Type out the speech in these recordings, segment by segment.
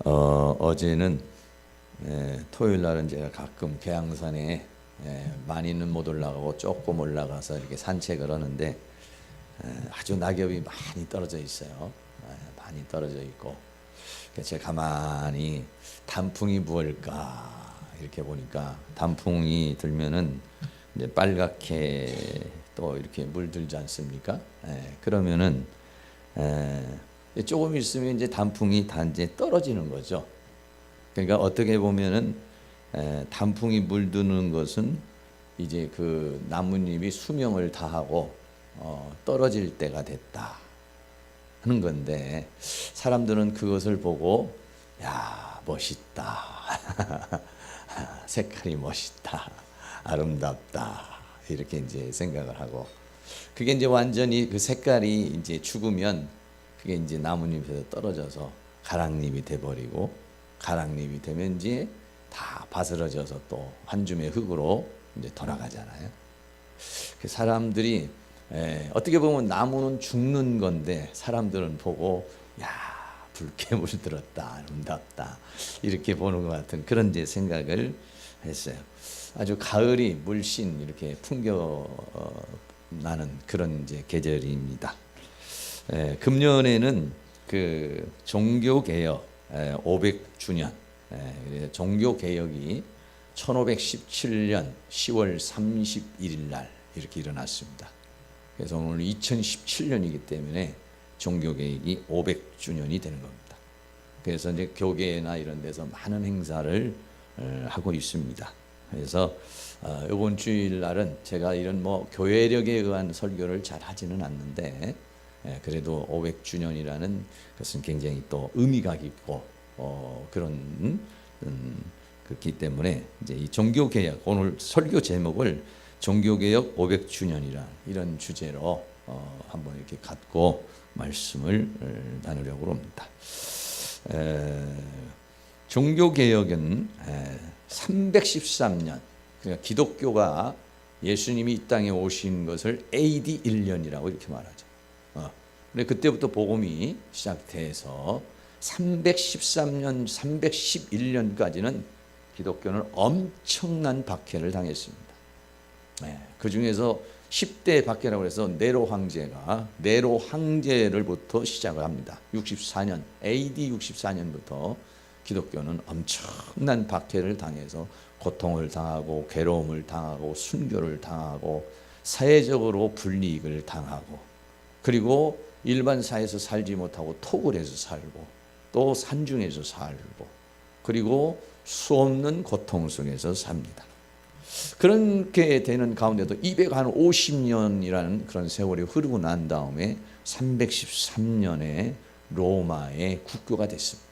어제는 토요일 날은 제가 가끔 계양산에 많이는 못 올라가고 조금 올라가서 이렇게 산책을 하는데 아주 낙엽이 많이 떨어져 있어요. 많이 떨어져 있고 그래서 제가 가만히 단풍이 무엇일까 이렇게 보니까 단풍이 들면은 이제 빨갛게 또 이렇게 물들지 않습니까? 그러면은 조금 있으면 이제 단풍이 단지 떨어지는 거죠. 그러니까 어떻게 보면은 단풍이 물드는 것은 이제 그 나뭇잎이 수명을 다하고 떨어질 때가 됐다 하는 건데, 사람들은 그것을 보고 야 멋있다 색깔이 멋있다 아름답다 이렇게 이제 생각을 하고, 그게 이제 완전히 그 색깔이 이제 죽으면 그게 이제 나뭇잎에서 떨어져서 가랑잎이 돼버리고, 가랑잎이 되면 이제 다 바스러져서 또 한 줌의 흙으로 이제 돌아가잖아요. 그 사람들이 어떻게 보면 나무는 죽는 건데 사람들은 보고 야 붉게 물들었다 아름답다 이렇게 보는 것 같은 그런 이제 생각을 했어요. 아주 가을이 물씬 이렇게 풍겨 나는 그런 이제 계절입니다. 금년에는 그 종교개혁 500주년, 종교개혁이 1517년 10월 31일 날 이렇게 일어났습니다. 그래서 오늘 2017년이기 때문에 종교개혁이 500주년이 되는 겁니다. 그래서 이제 교계나 이런 데서 많은 행사를 하고 있습니다. 그래서 이번 주일 날은 제가 이런 뭐 교회력에 의한 설교를 잘 하지는 않는데, 그래도 500주년이라는 것은 굉장히 또 의미가 깊고 그런 그렇기 때문에 이제 이 종교개혁, 오늘 설교 제목을 종교개혁 500주년이라 이런 주제로 한번 이렇게 갖고 말씀을 나누려고 합니다. 종교개혁은 313년, 그러니까 기독교가 예수님이 이 땅에 오신 것을 AD 1년이라고 이렇게 말하죠. 근데 그때부터 복음이 시작돼서 313년, 311년까지는 기독교는 엄청난 박해를 당했습니다. 그 중에서 10대 박해라고 해서 네로 황제를부터 시작을 합니다. 64년, AD 64년부터 기독교는 엄청난 박해를 당해서 고통을 당하고 괴로움을 당하고 순교를 당하고 사회적으로 불이익을 당하고, 그리고 일반 사회에서 살지 못하고 토굴에서 살고 또 산중에서 살고, 그리고 수없는 고통 속에서 삽니다. 그렇게 되는 가운데도 250년이라는 그런 세월이 흐르고 난 다음에 313년에 로마의 국교가 됐습니다.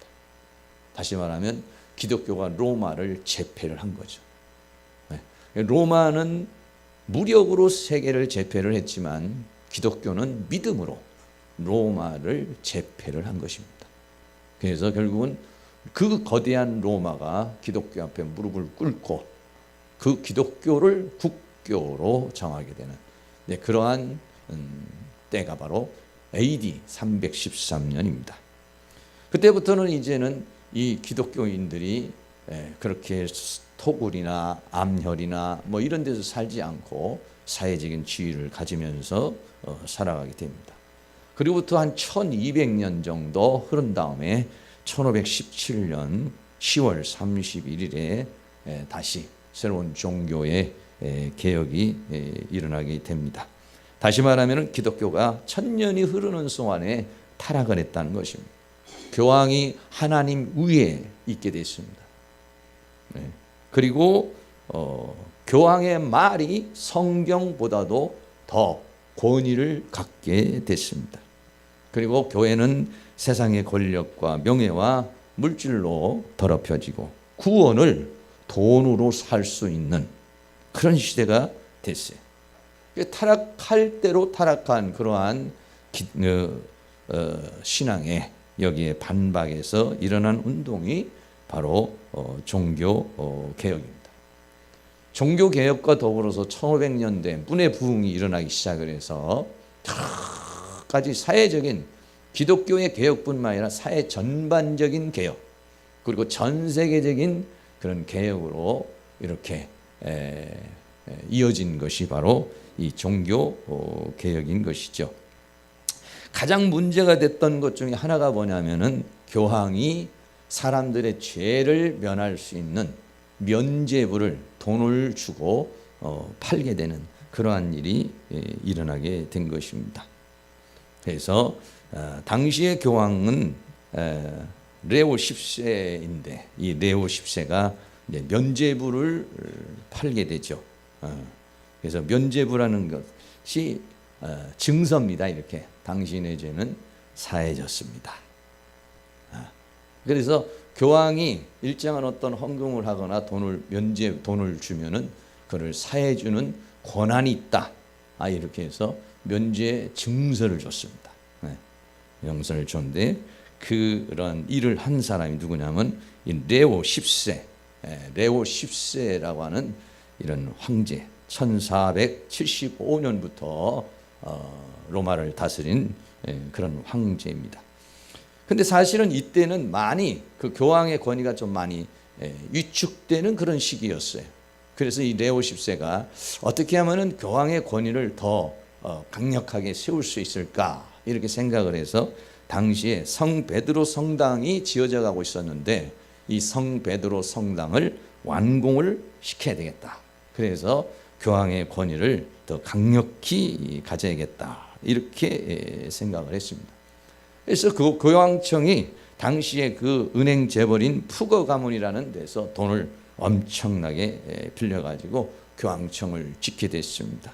다시 말하면 기독교가 로마를 제패를 한 거죠. 로마는 무력으로 세계를 제패를 했지만 기독교는 믿음으로 로마를 제패를 한 것입니다. 그래서 결국은 그 거대한 로마가 기독교 앞에 무릎을 꿇고 그 기독교를 국교로 정하게 되는 그러한 때가 바로 AD 313년입니다. 그때부터는 이제는 이 기독교인들이 그렇게 토굴이나 암혈이나 뭐 이런 데서 살지 않고 사회적인 지위를 가지면서 살아가게 됩니다. 그리고부터 한 1200년 정도 흐른 다음에 1517년 10월 31일에 다시 새로운 종교의 개혁이 일어나게 됩니다. 다시 말하면 기독교가 1000년이 흐르는 동안에 타락을 했다는 것입니다. 교황이 하나님 위에 있게 됐습니다. 그리고 교황의 말이 성경보다도 더 권위를 갖게 됐습니다. 그리고 교회는 세상의 권력과 명예와 물질로 더럽혀지고 구원을 돈으로 살 수 있는 그런 시대가 됐어요. 타락할 대로 타락한 그러한 신앙에 여기에 반박해서 일어난 운동이 바로 종교개혁입니다. 종교개혁과 더불어서 1500년대 문해 부흥이 일어나기 시작을 해서 여러 가지 사회적인 기독교의 개혁뿐만 아니라 사회 전반적인 개혁, 그리고 전 세계적인 그런 개혁으로 이렇게 이어진 것이 바로 이 종교 개혁인 것이죠. 가장 문제가 됐던 것 중에 하나가 뭐냐면은 교황이 사람들의 죄를 면할 수 있는 면죄부를 돈을 주고 팔게 되는 그러한 일이 일어나게 된 것입니다. 그래서 당시의 교황은 레오 10세인데 이 레오 10세가 면죄부를 팔게 되죠. 그래서 면죄부라는 것이 증서입니다. 이렇게 당신의 죄는 사해졌습니다. 그래서 교황이 일정한 어떤 헌금을 하거나 돈을 주면은 그를 사해주는 권한이 있다. 이렇게 해서 면죄 증서를 줬습니다. 영서를 줬는데 그런 일을 한 사람이 누구냐면 이 레오 10세, 레오 10세라고 하는 이런 황제, 1475년부터 로마를 다스린 그런 황제입니다. 근데 사실은 이때는 많이 그 교황의 권위가 좀 많이 위축되는 그런 시기였어요. 그래서 이 레오 10세가 어떻게 하면은 교황의 권위를 더 강력하게 세울 수 있을까 이렇게 생각을 해서 당시에 성 베드로 성당이 지어져 가고 있었는데 이 성 베드로 성당을 완공을 시켜야 되겠다. 그래서 교황의 권위를 더 강력히 가져야겠다 이렇게 생각을 했습니다. 그래서 그 교황청이 당시에 그 은행 재벌인 푸거 가문이라는 데서 돈을 엄청나게 빌려가지고 교황청을 짓게 됐습니다.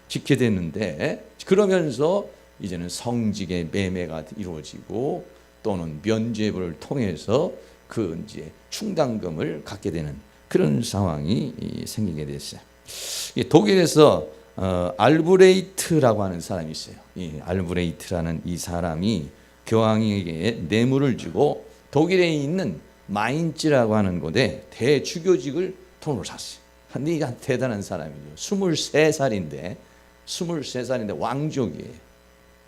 짓게 됐는데 그러면서 이제는 성직의 매매가 이루어지고 또는 면죄부를 통해서 그 이제 충당금을 갖게 되는 그런 상황이 생기게 됐어요. 독일에서 알브레이트라고 하는 사람이 있어요. 이 알브레이트라는 이 사람이 교황에게 뇌물을 주고 독일에 있는 마인츠라고 하는 곳에 대주교직을 돈으로 샀어요. 근데 이게 대단한 사람이죠. 23살인데 왕족이에요.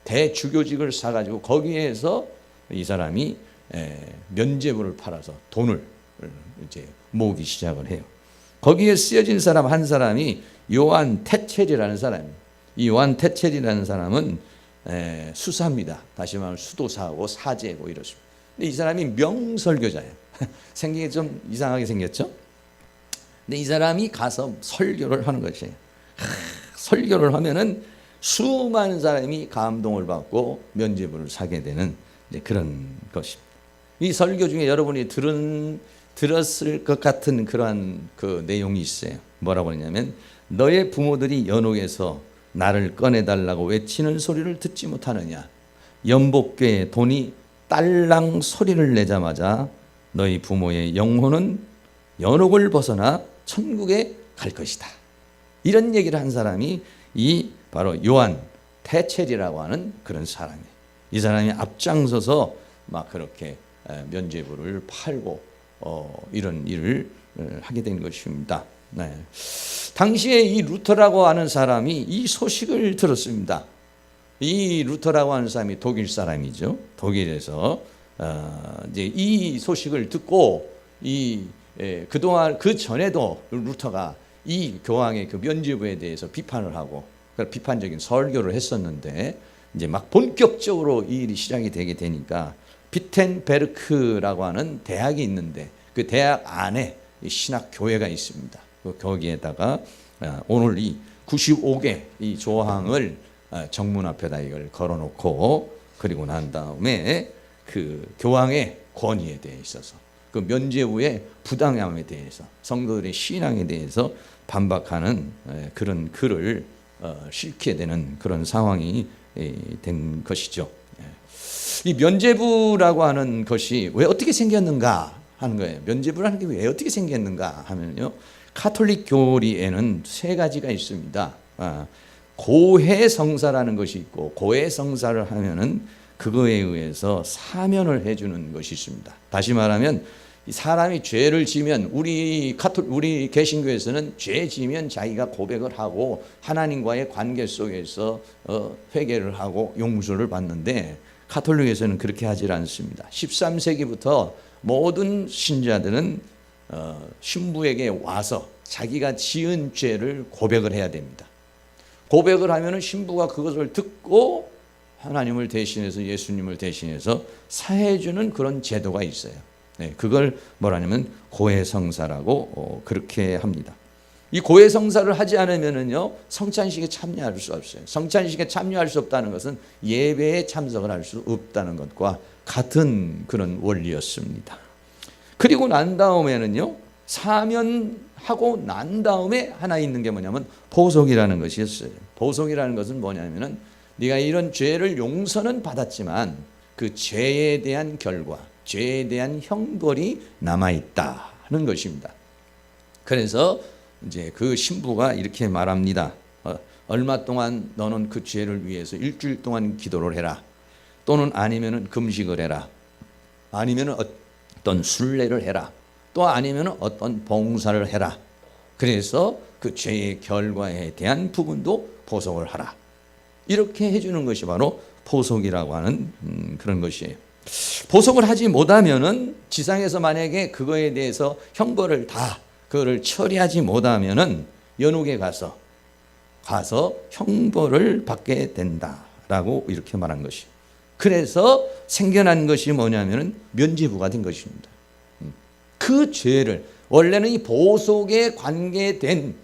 대주교직을 사가지고 거기에서 이 사람이 면죄부를 팔아서 돈을 이제 모으기 시작을 해요. 거기에 쓰여진 사람 한 사람이 요한 테첼이라는 사람이에요. 이 요한 테첼이라는 사람은 수사입니다. 다시 말하면 수도사하고 사제고 이렇습니다. 근데 이 사람이 명설교자예요. 생긴 게 좀 이상하게 생겼죠? 근데 이 사람이 가서 설교를 하는 것이에요. 설교를 하면은 수많은 사람이 감동을 받고 면죄부를 사게 되는 그런 것입니다. 이 설교 중에 여러분이 들었을 것 같은 그러한 그 내용이 있어요. 뭐라고 하냐면 너의 부모들이 연옥에서 나를 꺼내달라고 외치는 소리를 듣지 못하느냐. 연복궤에 돈이 딸랑 소리를 내자마자 너희 부모의 영혼은 연옥을 벗어나 천국에 갈 것이다. 이런 얘기를 한 사람이 이 바로 요한 테첼이라고 하는 그런 사람이에요. 이 사람이 앞장서서 막 그렇게 면죄부를 팔고 이런 일을 하게 된 것입니다. 당시에 이 루터라고 하는 사람이 이 소식을 들었습니다. 이 루터라고 하는 사람이 독일 사람이죠. 독일에서 이제 이 소식을 듣고 그동안 그 전에도 루터가 이 교황의 그 면죄부에 대해서 비판을 하고 비판적인 설교를 했었는데 이제 막 본격적으로 이 일이 시작이 되게 되니까 비텐베르크라고 하는 대학이 있는데 그 대학 안에 신학 교회가 있습니다. 거기에다가 오늘 이 95개 이 조항을 정문 앞에다 이걸 걸어놓고 그리고 난 다음에 그 교황의 권위에 대해 있어서 그 면죄부의 부당함에 대해서 성도들의 신앙에 대해서 반박하는 그런 글을 실게 되는 그런 상황이 된 것이죠. 이 면죄부라고 하는 것이 왜 어떻게 생겼는가 하는 거예요. 면죄부라는 게 왜 어떻게 생겼는가 하면요. 카톨릭 교리에는 세 가지가 있습니다. 고해성사라는 것이 있고 고해성사를 하면은 그거에 의해서 사면을 해주는 것이 있습니다. 다시 말하면 사람이 죄를 지면 우리 개신교에서는 죄 지면 자기가 고백을 하고 하나님과의 관계 속에서 회개를 하고 용서를 받는데 카톨릭에서는 그렇게 하지 않습니다. 13세기부터 모든 신자들은 신부에게 와서 자기가 지은 죄를 고백을 해야 됩니다. 고백을 하면은 신부가 그것을 듣고 하나님을 대신해서 예수님을 대신해서 사해주는 그런 제도가 있어요. 네, 그걸 뭐라냐면 고해성사라고 그렇게 합니다. 이 고해성사를 하지 않으면은요 성찬식에 참여할 수 없어요. 성찬식에 참여할 수 없다는 것은 예배에 참석을 할 수 없다는 것과 같은 그런 원리였습니다. 그리고 난 다음에는요 사면하고 난 다음에 하나 있는 게 뭐냐면 보속이라는 것이었어요. 보속이라는 것은 뭐냐면은 네가 이런 죄를 용서는 받았지만 그 죄에 대한 결과, 죄에 대한 형벌이 남아있다는 것입니다. 그래서 이제 그 신부가 이렇게 말합니다. 얼마 동안 너는 그 죄를 위해서 일주일 동안 기도를 해라. 또는 아니면은 금식을 해라. 아니면은 어떤 순례를 해라. 또 아니면은 어떤 봉사를 해라. 그래서 그 죄의 결과에 대한 부분도 보속을 하라. 이렇게 해주는 것이 바로 보속이라고 하는 그런 것이에요. 보속을 하지 못하면은 지상에서 만약에 그거에 대해서 형벌을 다 그거를 처리하지 못하면은 연옥에 가서 형벌을 받게 된다라고 이렇게 말한 것이. 그래서 생겨난 것이 뭐냐면은 면죄부가 된 것입니다. 그 죄를 원래는 이 보속에 관계된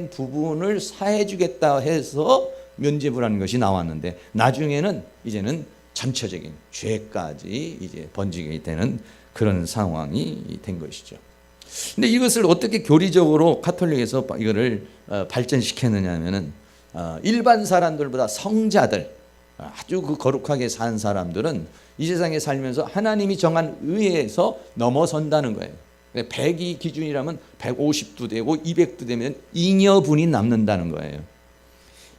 부분을 사해주겠다 해서 면죄부라는 것이 나왔는데 나중에는 이제는 전체적인 죄까지 이제 번지게 되는 그런 상황이 된 것이죠. 근데 이것을 어떻게 교리적으로 가톨릭에서 이거를 발전시켰느냐 하면은 일반 사람들보다 성자들 아주 그 거룩하게 산 사람들은 이 세상에 살면서 하나님이 정한 의에서 넘어선다는 거예요. 100이 기준이라면 150도 되고 200도 되면 잉여분이 남는다는 거예요.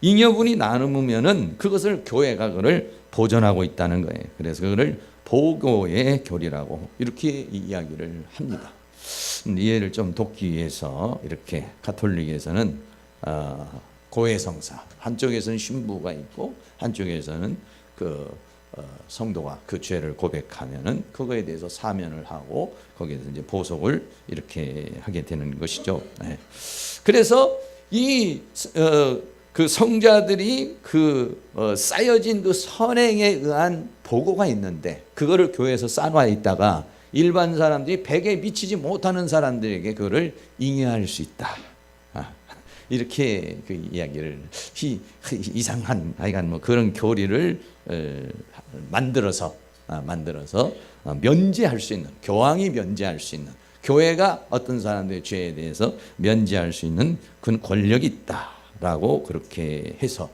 잉여분이 남으면은 그것을 교회가 그걸 보존하고 있다는 거예요. 그래서 그거를 보고의 교리라고 이렇게 이야기를 합니다. 이해를 좀 돕기 위해서 이렇게 가톨릭에서는 고해성사, 한쪽에서는 신부가 있고 한쪽에서는 그 성도가 그 죄를 고백하면은 그거에 대해서 사면을 하고 거기에서 이제 보속을 이렇게 하게 되는 것이죠. 네. 그래서 그 성자들이 쌓여진 그 선행에 의한 보고가 있는데 그거를 교회에서 쌓아 있다가 일반 사람들이 백에 미치지 못하는 사람들에게 그거를 잉여할 수 있다. 이렇게 그 이야기를 이상한 하여간 뭐 그런 교리를 만들어서 면제할 수 있는, 교황이 면제할 수 있는, 교회가 어떤 사람들의 죄에 대해서 면제할 수 있는 그런 권력이 있다라고 그렇게 해서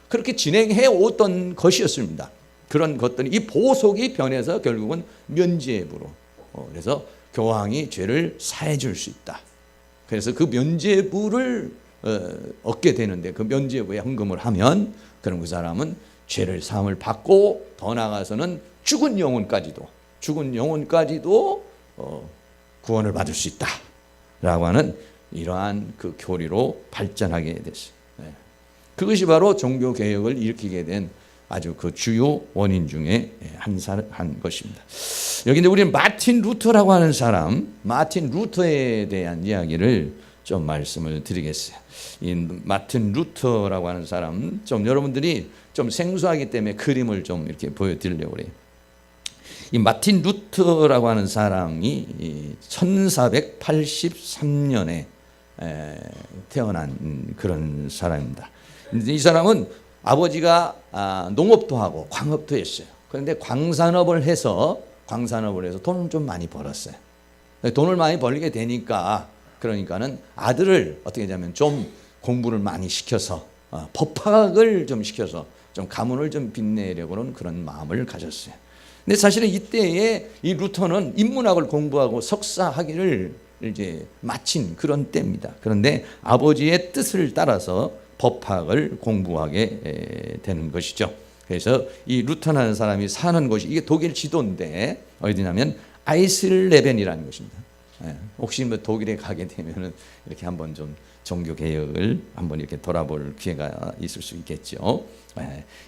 그렇게 진행해 오던 것이었습니다. 그런 것들이 이 보속이 변해서 결국은 면죄부로 그래서 교황이 죄를 사해 줄 수 있다. 그래서 그 면죄부를 얻게 되는데 그 면죄부에 헌금을 하면 그럼 그 사람은 죄를 사함을 받고 더 나아가서는 죽은 영혼까지도 구원을 받을 수 있다라고 하는 이러한 그 교리로 발전하게 됐어요. 그것이 바로 종교 개혁을 일으키게 된 아주 그 주요 원인 중에 한 것입니다. 여기 이제 우리는 마틴 루터라고 하는 사람, 마틴 루터에 대한 이야기를 좀 말씀을 드리겠어요. 이 마틴 루터라고 하는 사람, 좀 여러분들이 좀 생소하기 때문에 그림을 좀 이렇게 보여드리려고 그래요. 이 마틴 루터라고 하는 사람이 1483년에 태어난 그런 사람입니다. 이 사람은 아버지가 농업도 하고 광업도 했어요. 그런데 광산업을 해서 돈을 좀 많이 벌었어요. 돈을 많이 벌게 되니까 그러니까는 아들을 어떻게 하냐면 좀 공부를 많이 시켜서 법학을 좀 시켜서 좀 가문을 좀 빛내려고는 그런 마음을 가졌어요. 근데 사실은 이때에 이 루터는 인문학을 공부하고 석사 학위를 이제 마친 그런 때입니다. 그런데 아버지의 뜻을 따라서 법학을 공부하게 되는 것이죠. 그래서 이 루터라는 사람이 사는 곳이 이게 독일 지도인데 어디냐면 아이슬레벤이라는 것입니다. 혹시 뭐 독일에 가게 되면은 이렇게 한번 좀 종교 개혁을 한번 이렇게 돌아볼 기회가 있을 수 있겠죠.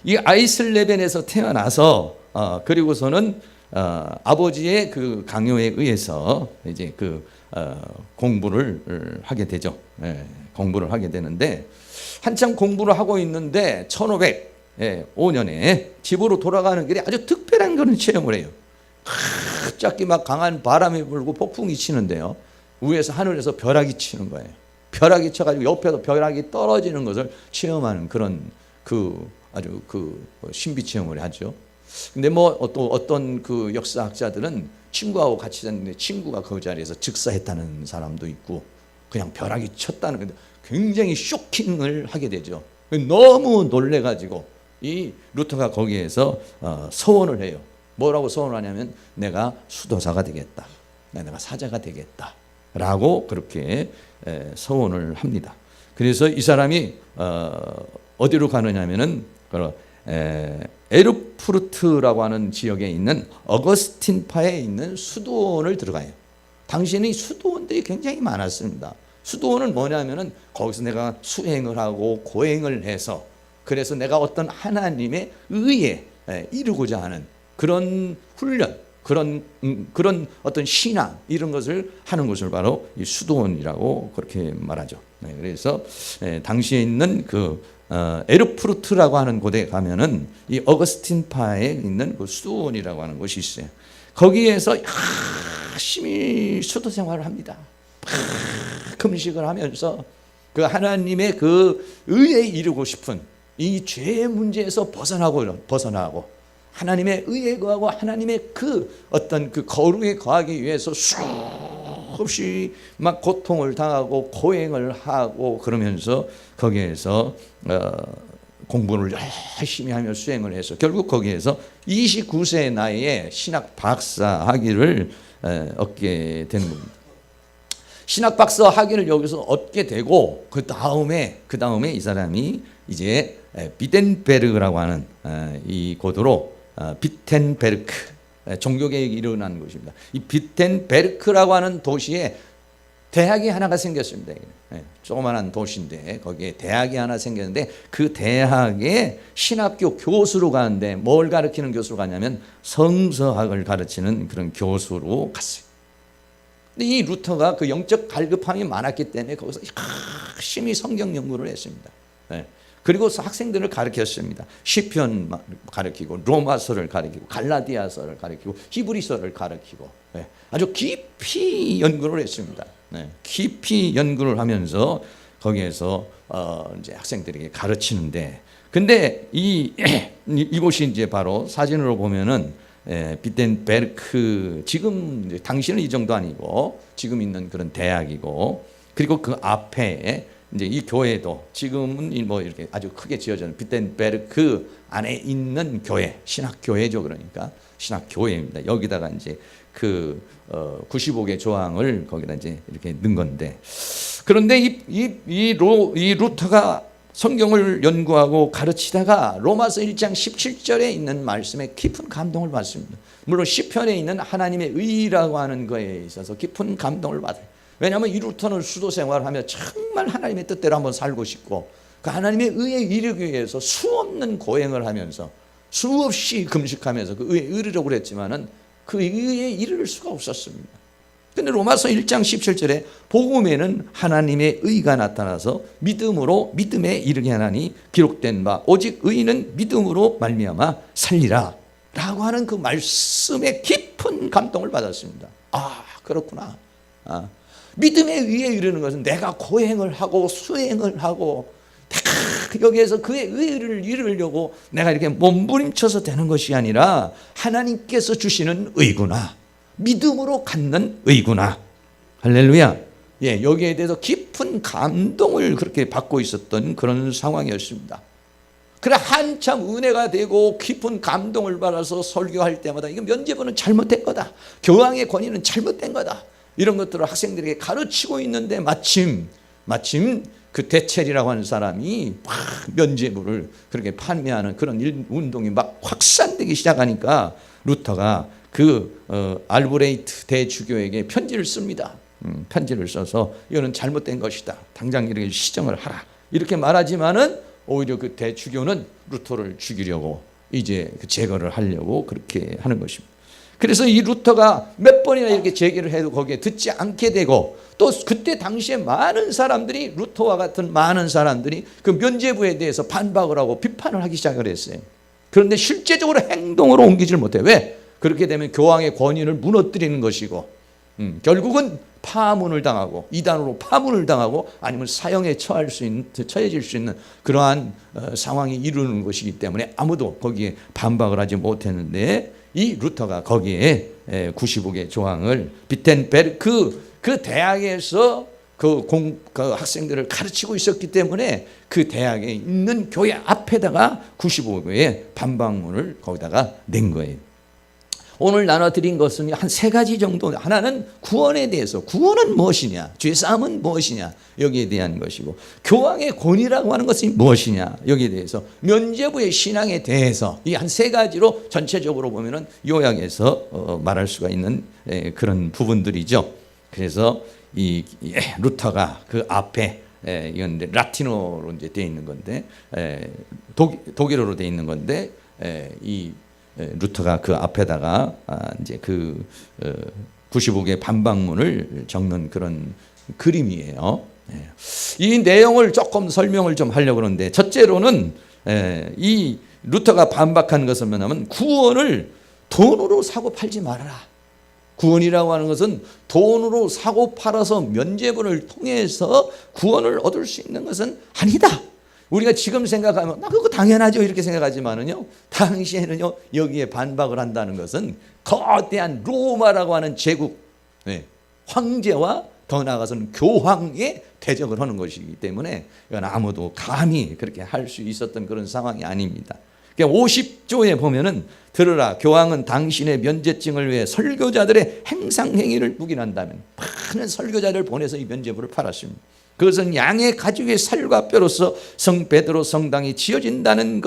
이 아이슬레벤에서 태어나서 그리고서는 아버지의 그 강요에 의해서 이제 공부를 하게 되죠. 공부를 하게 되는데 한참 공부를 하고 있는데 1505년에 집으로 돌아가는 길에 아주 특별한 그런 체험을 해요. 갑자기 막 강한 바람이 불고 폭풍이 치는데요. 위에서 하늘에서 벼락이 치는 거예요. 벼락이 쳐가지고 옆에서 벼락이 떨어지는 것을 체험하는 그런 아주 신비 체험을 하죠. 근데 또 어떤 그 역사학자들은 친구하고 같이 잤는데 친구가 그 자리에서 즉사했다는 사람도 있고 그냥 벼락이 쳤다는 건데 굉장히 쇼킹을 하게 되죠. 너무 놀래가지고 이 루터가 거기에서 서원을 해요. 뭐라고 서원하냐면 내가 수도사가 되겠다. 내가 사자가 되겠다. 라고 그렇게 서원을 합니다. 그래서 이 사람이 어디로 가느냐면은 에르푸르트라고 하는 지역에 있는 어거스틴파에 있는 수도원을 들어가요. 당시에는 수도원들이 굉장히 많았습니다. 수도원은 뭐냐면은 거기서 내가 수행을 하고 고행을 해서 그래서 내가 어떤 하나님의 의에 이루고자 하는 그런 훈련, 그런 어떤 신앙 이런 것을 하는 것을 바로 이 수도원이라고 그렇게 말하죠. 그래서 당시에 있는 에르푸르트라고 하는 곳에 가면은 이 어거스틴파에 있는 그 수도원이라고 하는 곳이 있어요. 거기에서 열심히 수도 생활을 합니다. 금식을 하면서 그 하나님의 그 의에 이루고 싶은 이 죄의 문제에서 벗어나고 하나님의 의에 거하고 하나님의 어떤 거룩에 거하기 위해서 수없이 막 고통을 당하고 고행을 하고 그러면서 거기에서 공부를 열심히 하며 수행을 해서 결국 거기에서 29세의 나이에 신학 박사 학위를 얻게 되는 겁니다. 신학 박사 학위를 여기서 얻게 되고 그 다음에 이 사람이 이제 비텐베르크라고 하는 이 고도로 비텐베르크 종교개혁이 일어난 곳입니다. 이 비텐베르크라고 하는 도시에 대학이 하나가 생겼습니다. 조그마한 도시인데 거기에 대학이 하나 생겼는데 그 대학에 신학교 교수로 가는데 뭘 가르치는 교수로 가냐면 성서학을 가르치는 그런 교수로 갔어요. 근데 이 루터가 그 영적 갈급함이 많았기 때문에 거기서 열심히 성경 연구를 했습니다. 그리고 학생들을 가르쳤습니다. 시편 가르치고 로마서를 가르치고 갈라디아서를 가르치고 히브리서를 가르치고 아주 깊이 연구를 했습니다. 깊이 연구를 하면서 거기에서 이제 학생들에게 가르치는데 근데 이곳이 이제 바로 사진으로 보면은 비텐베르크 지금 이제 당시는 이 정도 아니고 지금 있는 그런 대학이고 그리고 그 앞에 이제 이 교회도 지금은 이렇게 아주 크게 지어진 비텐베르크 안에 있는 교회 신학교회죠. 그러니까 신학교회입니다. 여기다가 이제 95개 조항을 거기다 이제 이렇게 넣은 건데 그런데 이 루터가 성경을 연구하고 가르치다가 로마서 1장 17절에 있는 말씀에 깊은 감동을 받습니다. 물론 시편에 있는 하나님의 의라고 하는 거에 있어서 깊은 감동을 받아요. 왜냐하면 이 루터는 수도 생활을 하며 정말 하나님의 뜻대로 한번 살고 싶고 그 하나님의 의에 이르기 위해서 수없는 고행을 하면서 수없이 금식하면서 그 의에 이르려고 했지만은 그 의에 이를 수가 없었습니다. 근데 로마서 1장 17절에 복음에는 하나님의 의가 나타나서 믿음으로 믿음에 이르게 하나니 기록된 바 오직 의인은 믿음으로 말미암아 살리라 라고 하는 그 말씀에 깊은 감동을 받았습니다. 그렇구나. 믿음의 의에 이르는 것은 내가 고행을 하고 수행을 하고 여기에서 그의 의를 이루려고 내가 이렇게 몸부림쳐서 되는 것이 아니라 하나님께서 주시는 의구나. 믿음으로 갖는 의구나. 할렐루야. 여기에 대해서 깊은 감동을 그렇게 받고 있었던 그런 상황이었습니다. 그래 한참 은혜가 되고 깊은 감동을 받아서 설교할 때마다 이거 면죄부는 잘못된 거다. 교황의 권위는 잘못된 거다. 이런 것들을 학생들에게 가르치고 있는데 마침 그 데첼이라고 하는 사람이 막 면죄부를 그렇게 판매하는 그런 운동이 막 확산되기 시작하니까 루터가 알브레이트 대주교에게 편지를 씁니다. 편지를 써서 이거는 잘못된 것이다. 당장 이렇게 시정을 하라. 이렇게 말하지만은 오히려 그 대주교는 루터를 죽이려고 이제 제거를 하려고 그렇게 하는 것입니다. 그래서 이 루터가 몇 번이나 이렇게 제기를 해도 거기에 듣지 않게 되고, 또 그때 당시에 많은 사람들이, 루터와 같은 많은 사람들이 그 면죄부에 대해서 반박을 하고 비판을 하기 시작을 했어요. 그런데 실제적으로 행동으로 옮기질 못해요. 왜? 그렇게 되면 교황의 권위를 무너뜨리는 것이고, 결국은 파문을 당하고, 이단으로 파문을 당하고, 아니면 사형에 처해질 수 있는 그러한 상황이 이루는 것이기 때문에 아무도 거기에 반박을 하지 못했는데, 이 루터가 거기에 95개 조항을, 비텐베르크 그 대학에서 그 학생들을 가르치고 있었기 때문에 그 대학에 있는 교회 앞에다가 95개의 반박문을 거기다가 낸 거예요. 오늘 나눠드린 것은 한 세 가지 정도. 하나는 구원에 대해서, 구원은 무엇이냐, 죄사함은 무엇이냐, 여기에 대한 것이고, 교황의 권위라고 하는 것이 무엇이냐, 여기에 대해서, 면죄부의 신앙에 대해서, 이 한 세 가지로 전체적으로 보면은 요약해서 말할 수가 있는 그런 부분들이죠. 그래서 이 루터가 그 앞에, 이건 라틴어로 이제 되어 있는 건데, 독일어로 되어 있는 건데, 이 루터가 그 앞에다가 이제 그 95개 반박문을 적는 그런 그림이에요. 이 내용을 조금 설명을 좀 하려고 그러는데, 첫째로는 이 루터가 반박한 것은 뭐냐면, 구원을 돈으로 사고 팔지 말아라. 구원이라고 하는 것은 돈으로 사고 팔아서 면죄부를 통해서 구원을 얻을 수 있는 것은 아니다. 우리가 지금 생각하면 그거 당연하죠 이렇게 생각하지만은요, 당시에는요 여기에 반박을 한다는 것은 거대한 로마라고 하는 제국, 황제와 더 나아가서는 교황에 대적을 하는 것이기 때문에 이건 아무도 감히 그렇게 할 수 있었던 그런 상황이 아닙니다. 50조에 보면은, 들으라, 교황은 당신의 면죄증을 위해 설교자들의 행상행위를 묵인한다면, 많은 설교자를 보내서 이 면죄부를 팔았습니다. 그것은 양의 가죽의 살과 뼈로서 성 베드로 성당이 지어진다는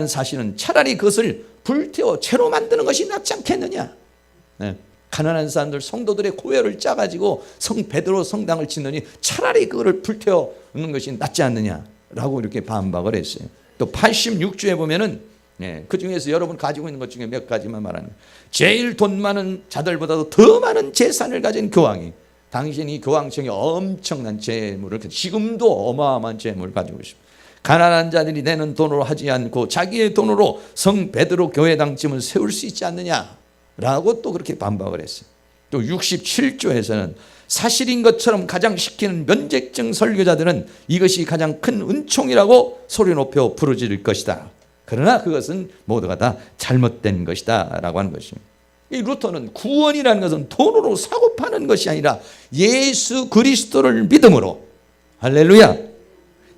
사실은 차라리 그것을 불태워 채로 만드는 것이 낫지 않겠느냐. 가난한 사람들, 성도들의 고열을 짜가지고 성 베드로 성당을 짓느니 차라리 그거를 불태우는 것이 낫지 않느냐라고 이렇게 반박을 했어요. 또 86조에 보면은, 그 중에서 여러분 가지고 있는 것 중에 몇 가지만 말하는, 제일 돈 많은 자들보다도 더 많은 재산을 가진 교황이, 당신이 이 교황청에 엄청난 재물을, 지금도 어마어마한 재물을 가지고 있습니다. 가난한 자들이 내는 돈으로 하지 않고 자기의 돈으로 성 베드로 교회당쯤을 세울 수 있지 않느냐라고 또 그렇게 반박을 했어요. 또 67조에서는 사실인 것처럼 가장시키는 면죄증 설교자들은 이것이 가장 큰 은총이라고 소리 높여 부르짖을 것이다. 그러나 그것은 모두가 다 잘못된 것이다 라고 하는 것입니다. 이 루터는 구원이라는 것은 돈으로 사고 파는 것이 아니라 예수 그리스도를 믿음으로, 할렐루야,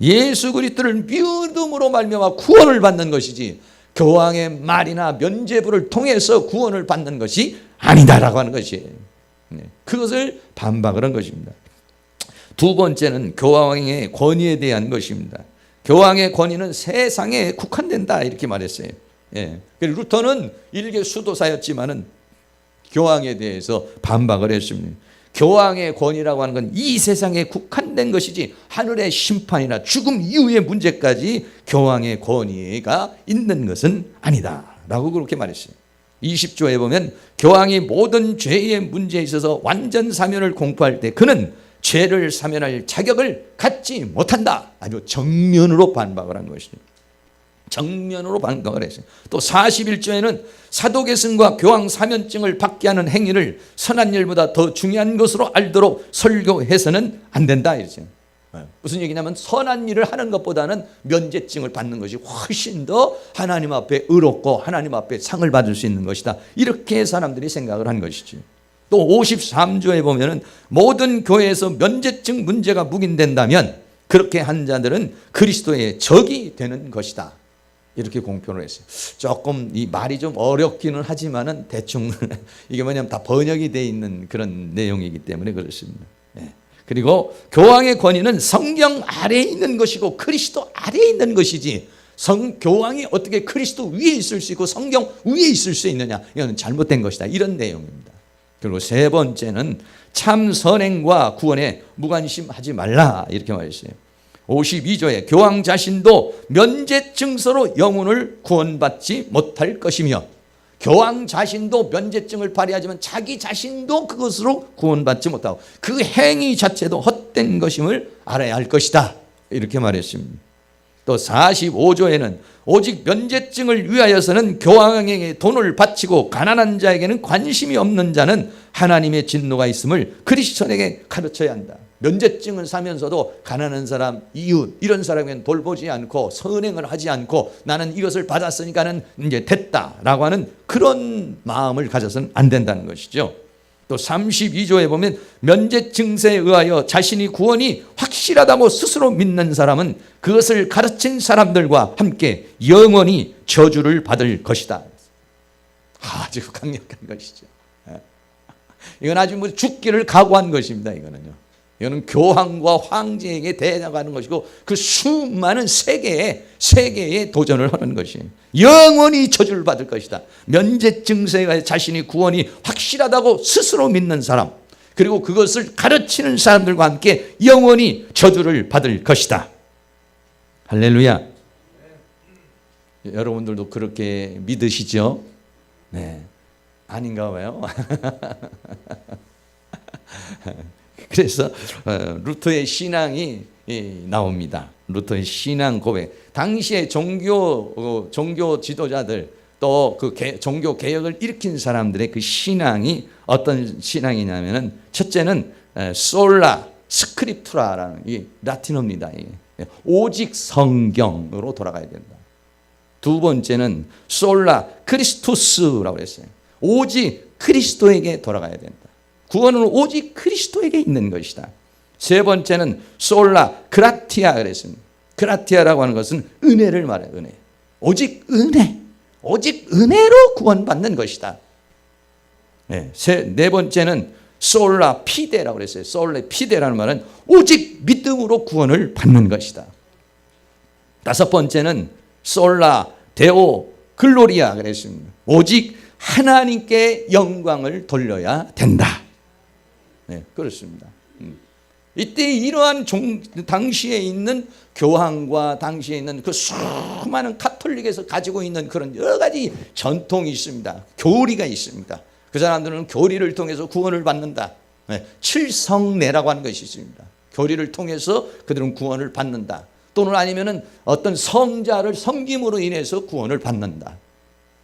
예수 그리스도를 믿음으로 말미암아 구원을 받는 것이지, 교황의 말이나 면죄부를 통해서 구원을 받는 것이 아니다라고 하는 것이에요. 그것을 반박을 한 것입니다. 두 번째는 교황의 권위에 대한 것입니다. 교황의 권위는 세상에 국한된다 이렇게 말했어요. 그리고 루터는 일개 수도사였지만은 교황에 대해서 반박을 했습니다. 교황의 권위라고 하는 건 이 세상에 국한된 것이지, 하늘의 심판이나 죽음 이후의 문제까지 교황의 권위가 있는 것은 아니다 라고 그렇게 말했어요. 20조에 보면, 교황이 모든 죄의 문제에 있어서 완전 사면을 공포할 때 그는 죄를 사면할 자격을 갖지 못한다. 아주 정면으로 반박을 한 것이죠. 정면으로 반박을 했어요. 또 41조에는 사도계승과 교황 사면증을 받게 하는 행위를 선한 일보다 더 중요한 것으로 알도록 설교해서는 안 된다 이러죠. 무슨 얘기냐면, 선한 일을 하는 것보다는 면죄증을 받는 것이 훨씬 더 하나님 앞에 의롭고 하나님 앞에 상을 받을 수 있는 것이다, 이렇게 사람들이 생각을 한 것이지. 또 53조에 보면은, 모든 교회에서 면죄증 문제가 묵인된다면 그렇게 한 자들은 그리스도의 적이 되는 것이다, 이렇게 공표를 했어요. 조금 이 말이 좀 어렵기는 하지만은 대충 이게 뭐냐면 다 번역이 되어 있는 그런 내용이기 때문에 그렇습니다. 그리고 교황의 권위는 성경 아래에 있는 것이고 그리스도 아래에 있는 것이지, 교황이 어떻게 그리스도 위에 있을 수 있고 성경 위에 있을 수 있느냐, 이건 잘못된 것이다, 이런 내용입니다. 그리고 세 번째는 참 선행과 구원에 무관심하지 말라 이렇게 말했어요. 52조에 교황 자신도 면죄증서로 영혼을 구원받지 못할 것이며, 교황 자신도 면제증을 발휘하지만 자기 자신도 그것으로 구원받지 못하고 그 행위 자체도 헛된 것임을 알아야 할 것이다. 이렇게 말했습니다. 또 45조에는 오직 면제증을 위하여서는 교황에게 돈을 바치고 가난한 자에게는 관심이 없는 자는 하나님의 진노가 있음을 그리스도인에게 가르쳐야 한다. 면제증을 사면서도 가난한 사람, 이웃 이런 사람에게는 돌보지 않고 선행을 하지 않고 나는 이것을 받았으니까는 이제 됐다라고 하는 그런 마음을 가져서는 안 된다는 것이죠. 또 32조에 보면 면제증세에 의하여 자신이 구원이 확실하다고 스스로 믿는 사람은 그것을 가르친 사람들과 함께 영원히 저주를 받을 것이다. 아주 강력한 것이죠. 이건 아주 뭐 죽기를 각오한 것입니다. 이거는 교황과 황제에게 대항하는 것이고 그 수많은 세계에 도전을 하는 것이 영원히 저주를 받을 것이다. 면제증세가 자신이 구원이 확실하다고 스스로 믿는 사람 그리고 그것을 가르치는 사람들과 함께 영원히 저주를 받을 것이다. 할렐루야. 여러분들도 그렇게 믿으시죠? 네. 아닌가 봐요. 그래서 루터의 신앙이 나옵니다. 루터의 신앙 고백. 당시에 종교 지도자들 또 그 종교 개혁을 일으킨 사람들의 그 신앙이 어떤 신앙이냐면은 첫째는 솔라 스크립투라라는 이 라틴어입니다. 오직 성경으로 돌아가야 된다. 두 번째는 솔라 크리스토스라고 했어요. 오직 그리스도에게 돌아가야 된다. 구원은 오직 그리스도에게 있는 것이다. 세 번째는 솔라 그라티아 그랬습니다. 그라티아라고 하는 것은 은혜를 말해요. 은혜. 오직 은혜. 오직 은혜로 구원받는 것이다. 네 번째는 솔라 피데라고 그랬어요. 솔라 피데라는 말은 오직 믿음으로 구원을 받는 것이다. 다섯 번째는 솔라 데오 글로리아 그랬습니다. 오직 하나님께 영광을 돌려야 된다. 네, 그렇습니다. 이때 이러한 당시에 있는 교황과 당시에 있는 그 수많은 카톨릭에서 가지고 있는 그런 여러 가지 전통이 있습니다. 교리가 있습니다. 그 사람들은 교리를 통해서 구원을 받는다. 네, 칠성례라고 하는 것이 있습니다. 교리를 통해서 그들은 구원을 받는다. 또는 아니면은 어떤 성자를 섬김으로 인해서 구원을 받는다.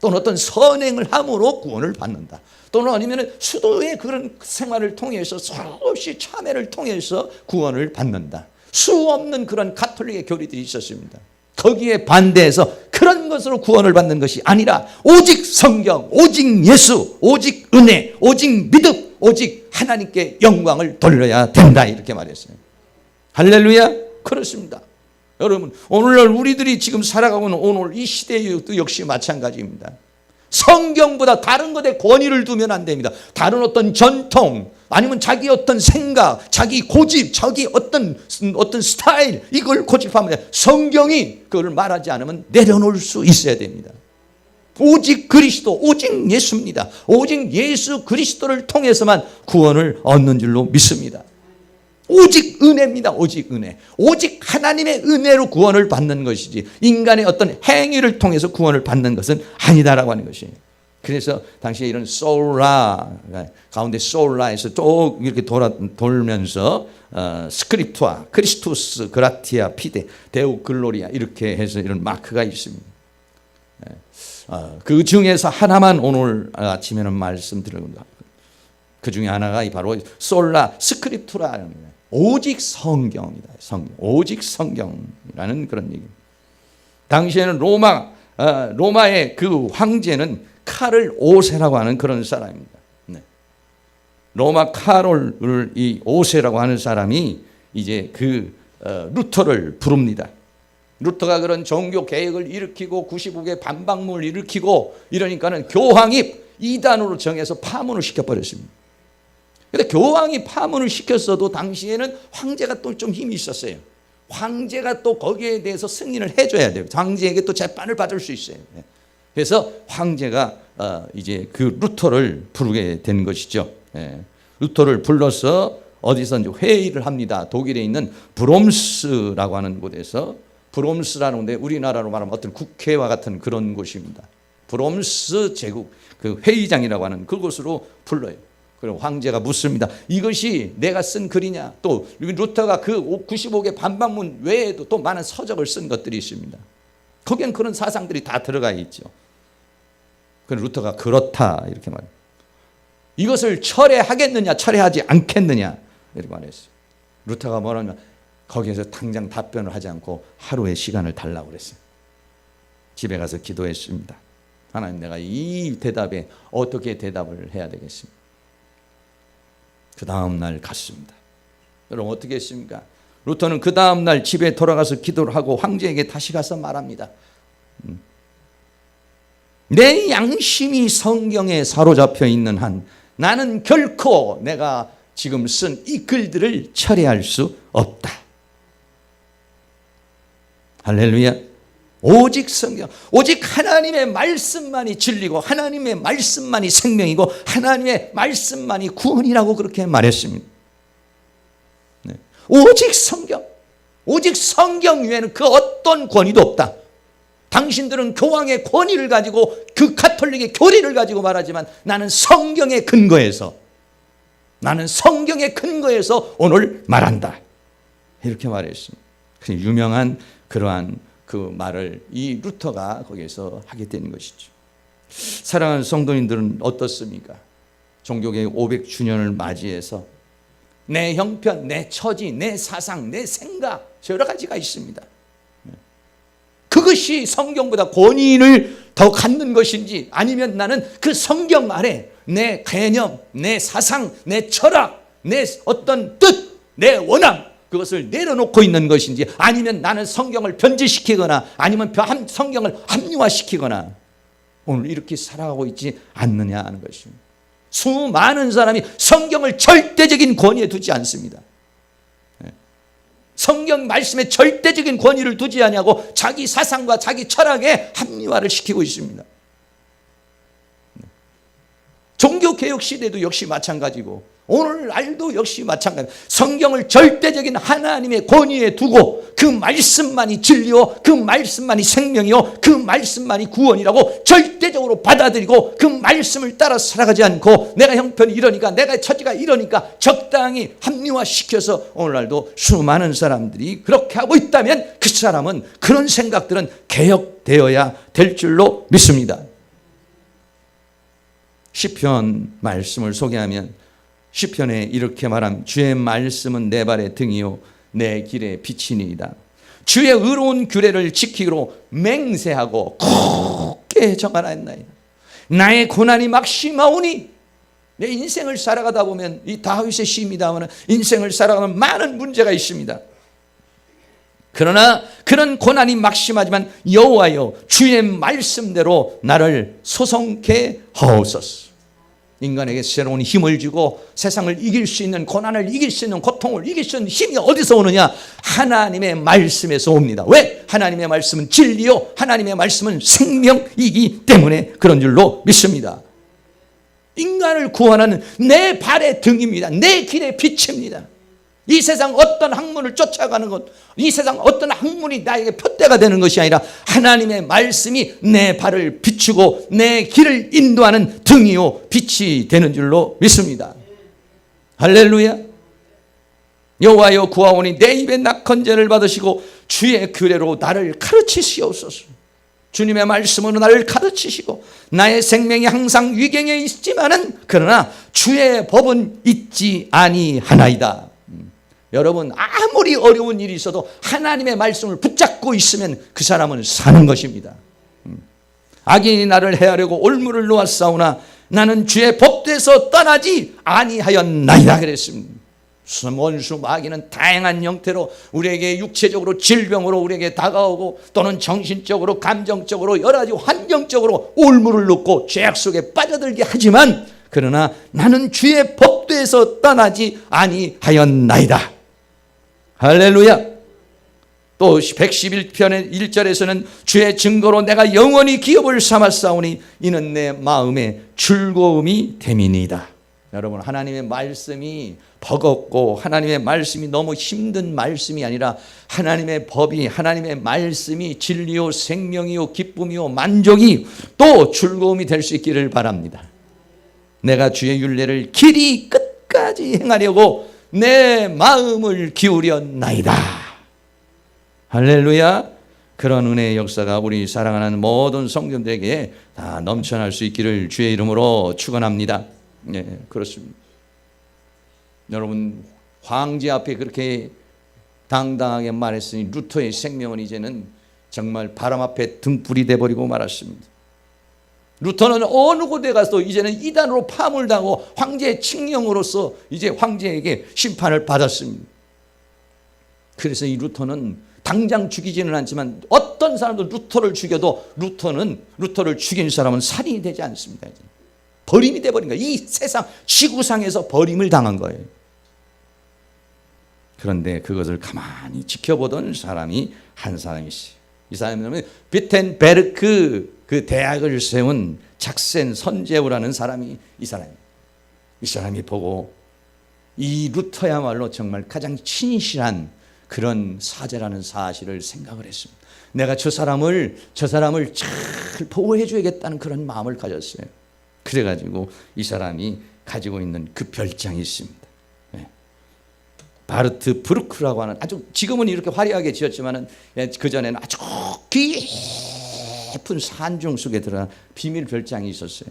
또는 어떤 선행을 함으로 구원을 받는다. 또는 아니면 수도의 그런 생활을 통해서 수없이 참회를 통해서 구원을 받는다. 수 없는 그런 가톨릭의 교리들이 있었습니다. 거기에 반대해서 그런 것으로 구원을 받는 것이 아니라 오직 성경, 오직 예수, 오직 은혜, 오직 믿음, 오직 하나님께 영광을 돌려야 된다. 이렇게 말했어요. 할렐루야. 그렇습니다. 여러분 오늘날 우리들이 지금 살아가고 있는 오늘 이 시대도 역시 마찬가지입니다. 성경보다 다른 것에 권위를 두면 안 됩니다. 다른 어떤 전통 아니면 자기 어떤 생각, 자기 고집, 자기 어떤 스타일 이걸 고집하면 돼요. 성경이 그걸 말하지 않으면 내려놓을 수 있어야 됩니다. 오직 그리스도, 오직 예수입니다. 오직 예수 그리스도를 통해서만 구원을 얻는 줄로 믿습니다. 오직 은혜입니다. 오직 은혜. 오직 하나님의 은혜로 구원을 받는 것이지 인간의 어떤 행위를 통해서 구원을 받는 것은 아니다라고 하는 것이에요. 그래서 당시에 이런 솔라 가운데 솔라에서 쭉 이렇게 돌면서 스크립투아, 크리스토스, 그라티아, 피데, 데우 글로리아 이렇게 해서 이런 마크가 있습니다. 그 중에서 하나만 오늘 아침에는 말씀드립니다. 그 중에 하나가 바로 솔라 스크립투라는 거예요. 오직 성경이다. 성경. 오직 성경이라는 그런 얘기입니다. 당시에는 로마의 그 황제는 카를 5세라고 하는 그런 사람입니다. 네. 로마 카롤을 이 5세라고 하는 사람이 이제 그 루터를 부릅니다. 루터가 그런 종교 개혁을 일으키고 95개 반박문을 일으키고 이러니까는 교황이 이단으로 정해서 파문을 시켜버렸습니다. 근데 교황이 파문을 시켰어도 당시에는 황제가 또 좀 힘이 있었어요. 황제가 또 거기에 대해서 승인을 해줘야 돼요. 황제에게 또 재판을 받을 수 있어요. 그래서 황제가 이제 그 루터를 부르게 된 것이죠. 루터를 불러서 어디서 이제 회의를 합니다. 독일에 있는 브롬스라고 하는 곳에서 브롬스라는 곳에 우리나라로 말하면 어떤 국회와 같은 그런 곳입니다. 브롬스 제국 그 회의장이라고 하는 그곳으로 불러요. 그럼 황제가 묻습니다. 이것이 내가 쓴 글이냐? 또 루터가 그 95개 반박문 외에도 또 많은 서적을 쓴 것들이 있습니다. 거기엔 그런 사상들이 다 들어가 있죠. 그래서 루터가 그렇다 이렇게 말해요. 이것을 철회하겠느냐 철회하지 않겠느냐 이렇게 말했어요. 루터가 뭐라냐, 거기에서 당장 답변을 하지 않고 하루의 시간을 달라고 그랬어요. 집에 가서 기도했습니다. 하나님, 내가 이 대답에 어떻게 대답을 해야 되겠습니까? 그 다음 날 갔습니다. 여러분 어떻게 했습니까? 루터는 그 다음 날 집에 돌아가서 기도를 하고 황제에게 다시 가서 말합니다. 내 양심이 성경에 사로잡혀 있는 한 나는 결코 내가 지금 쓴 이 글들을 철회할 수 없다. 할렐루야. 오직 성경, 오직 하나님의 말씀만이 진리고 하나님의 말씀만이 생명이고 하나님의 말씀만이 구원이라고 그렇게 말했습니다. 네. 오직 성경, 오직 성경 외에는 그 어떤 권위도 없다. 당신들은 교황의 권위를 가지고 그 가톨릭의 교리를 가지고 말하지만 나는 성경의 근거에서, 나는 성경의 근거에서 오늘 말한다. 이렇게 말했습니다. 유명한 그러한 그 말을 이 루터가 거기에서 하게 되는 것이죠. 사랑하는 성도님들은 어떻습니까? 종교개혁 500주년을 맞이해서 내 형편, 내 처지, 내 사상, 내 생각 여러 가지가 있습니다. 그것이 성경보다 권위를 더 갖는 것인지 아니면 나는 그 성경 아래 내 개념, 내 사상, 내 철학, 내 어떤 뜻, 내 원함 그것을 내려놓고 있는 것인지 아니면 나는 성경을 변질시키거나 아니면 성경을 합리화시키거나 오늘 이렇게 살아가고 있지 않느냐 하는 것입니다. 수많은 사람이 성경을 절대적인 권위에 두지 않습니다. 성경 말씀에 절대적인 권위를 두지 않냐고 자기 사상과 자기 철학에 합리화를 시키고 있습니다. 종교개혁 시대도 역시 마찬가지고 오늘날도 역시 마찬가지. 성경을 절대적인 하나님의 권위에 두고 그 말씀만이 진리요, 그 말씀만이 생명이요, 그 말씀만이 구원이라고 절대적으로 받아들이고 그 말씀을 따라 살아가지 않고 내가 형편이 이러니까 내가 처지가 이러니까 적당히 합리화시켜서 오늘날도 수많은 사람들이 그렇게 하고 있다면 그 사람은 그런 생각들은 개혁되어야 될 줄로 믿습니다. 시편 말씀을 소개하면 시편에 이렇게 말함. 주의 말씀은 내 발의 등이요 내 길의 빛이니이다. 주의 의로운 규례를 지키기로 맹세하고 굳게 정하나이다. 나의 고난이 막심하오니. 내 인생을 살아가다 보면 이 다윗의 시입니다만 인생을 살아가면 많은 문제가 있습니다. 그러나 그런 고난이 막심하지만 여호와여 주의 말씀대로 나를 소성케 하옵소서. 인간에게 새로운 힘을 주고 세상을 이길 수 있는, 고난을 이길 수 있는, 고통을 이길 수 있는 힘이 어디서 오느냐? 하나님의 말씀에서 옵니다. 왜? 하나님의 말씀은 진리요 하나님의 말씀은 생명이기 때문에 그런 줄로 믿습니다. 인간을 구원하는 내 발의 등입니다. 내 길의 빛입니다. 이 세상 어떤 학문을 쫓아가는 것, 이 세상 어떤 학문이 나에게 표대가 되는 것이 아니라 하나님의 말씀이 내 발을 비추고 내 길을 인도하는 등이요 빛이 되는 줄로 믿습니다. 할렐루야. 여호와여 구하오니 내 입에 낙헌제를 받으시고 주의 규례로 나를 가르치시옵소서. 주님의 말씀으로 나를 가르치시고 나의 생명이 항상 위경에 있지만은 그러나 주의 법은 잊지 아니하나이다. 여러분 아무리 어려운 일이 있어도 하나님의 말씀을 붙잡고 있으면 그 사람은 사는 것입니다. 악인이 나를 해하려고 올무를 놓았사오나 나는 주의 법도에서 떠나지 아니하였나이다 그랬습니다. 원수 마귀는 다양한 형태로 우리에게 육체적으로 질병으로 우리에게 다가오고 또는 정신적으로 감정적으로 여러 가지 환경적으로 올무를 놓고 죄악 속에 빠져들게 하지만 그러나 나는 주의 법도에서 떠나지 아니하였나이다. 할렐루야. 또 111편의 1절에서는 주의 증거로 내가 영원히 기업을 삼았사오니 이는 내 마음의 즐거움이 됨이니이다. 여러분, 하나님의 말씀이 버겁고 하나님의 말씀이 너무 힘든 말씀이 아니라 하나님의 법이, 하나님의 말씀이 진리요 생명이요 기쁨이요 만족이 또 즐거움이 될 수 있기를 바랍니다. 내가 주의 율례를 길이 끝까지 행하려고 내 마음을 기울였나이다. 할렐루야. 그런 은혜의 역사가 우리 사랑하는 모든 성도들에게 다 넘쳐날 수 있기를 주의 이름으로 축원합니다. 네, 그렇습니다. 여러분, 황제 앞에 그렇게 당당하게 말했으니 루터의 생명은 이제는 정말 바람 앞에 등불이 돼버리고 말았습니다. 루터는 어느 곳에 가서 이제는 이단으로 파물당하고 황제의 칙령으로서 이제 황제에게 심판을 받았습니다. 그래서 이 루터는 당장 죽이지는 않지만 어떤 사람도 루터를 죽여도 루터를 죽인 사람은 살인이 되지 않습니다. 버림이 돼버린 거예요. 이 세상 지구상에서 버림을 당한 거예요. 그런데 그것을 가만히 지켜보던 사람이 한 사람이 있어요. 이 사람은 비텐베르크 그 대학을 세운 작센 선제우라는 사람이 이 사람이 보고 이 루터야말로 정말 가장 신실한 그런 사제라는 사실을 생각을 했습니다. 내가 저 사람을 잘 보호해 줘야겠다는 그런 마음을 가졌어요. 그래가지고 이 사람이 가지고 있는 그 별장이 있습니다. 바르트 브루크라고 하는, 아주 지금은 이렇게 화려하게 지었지만은 그전에는 아주 깊은 산중 속에 들어간 비밀 별장이 있었어요.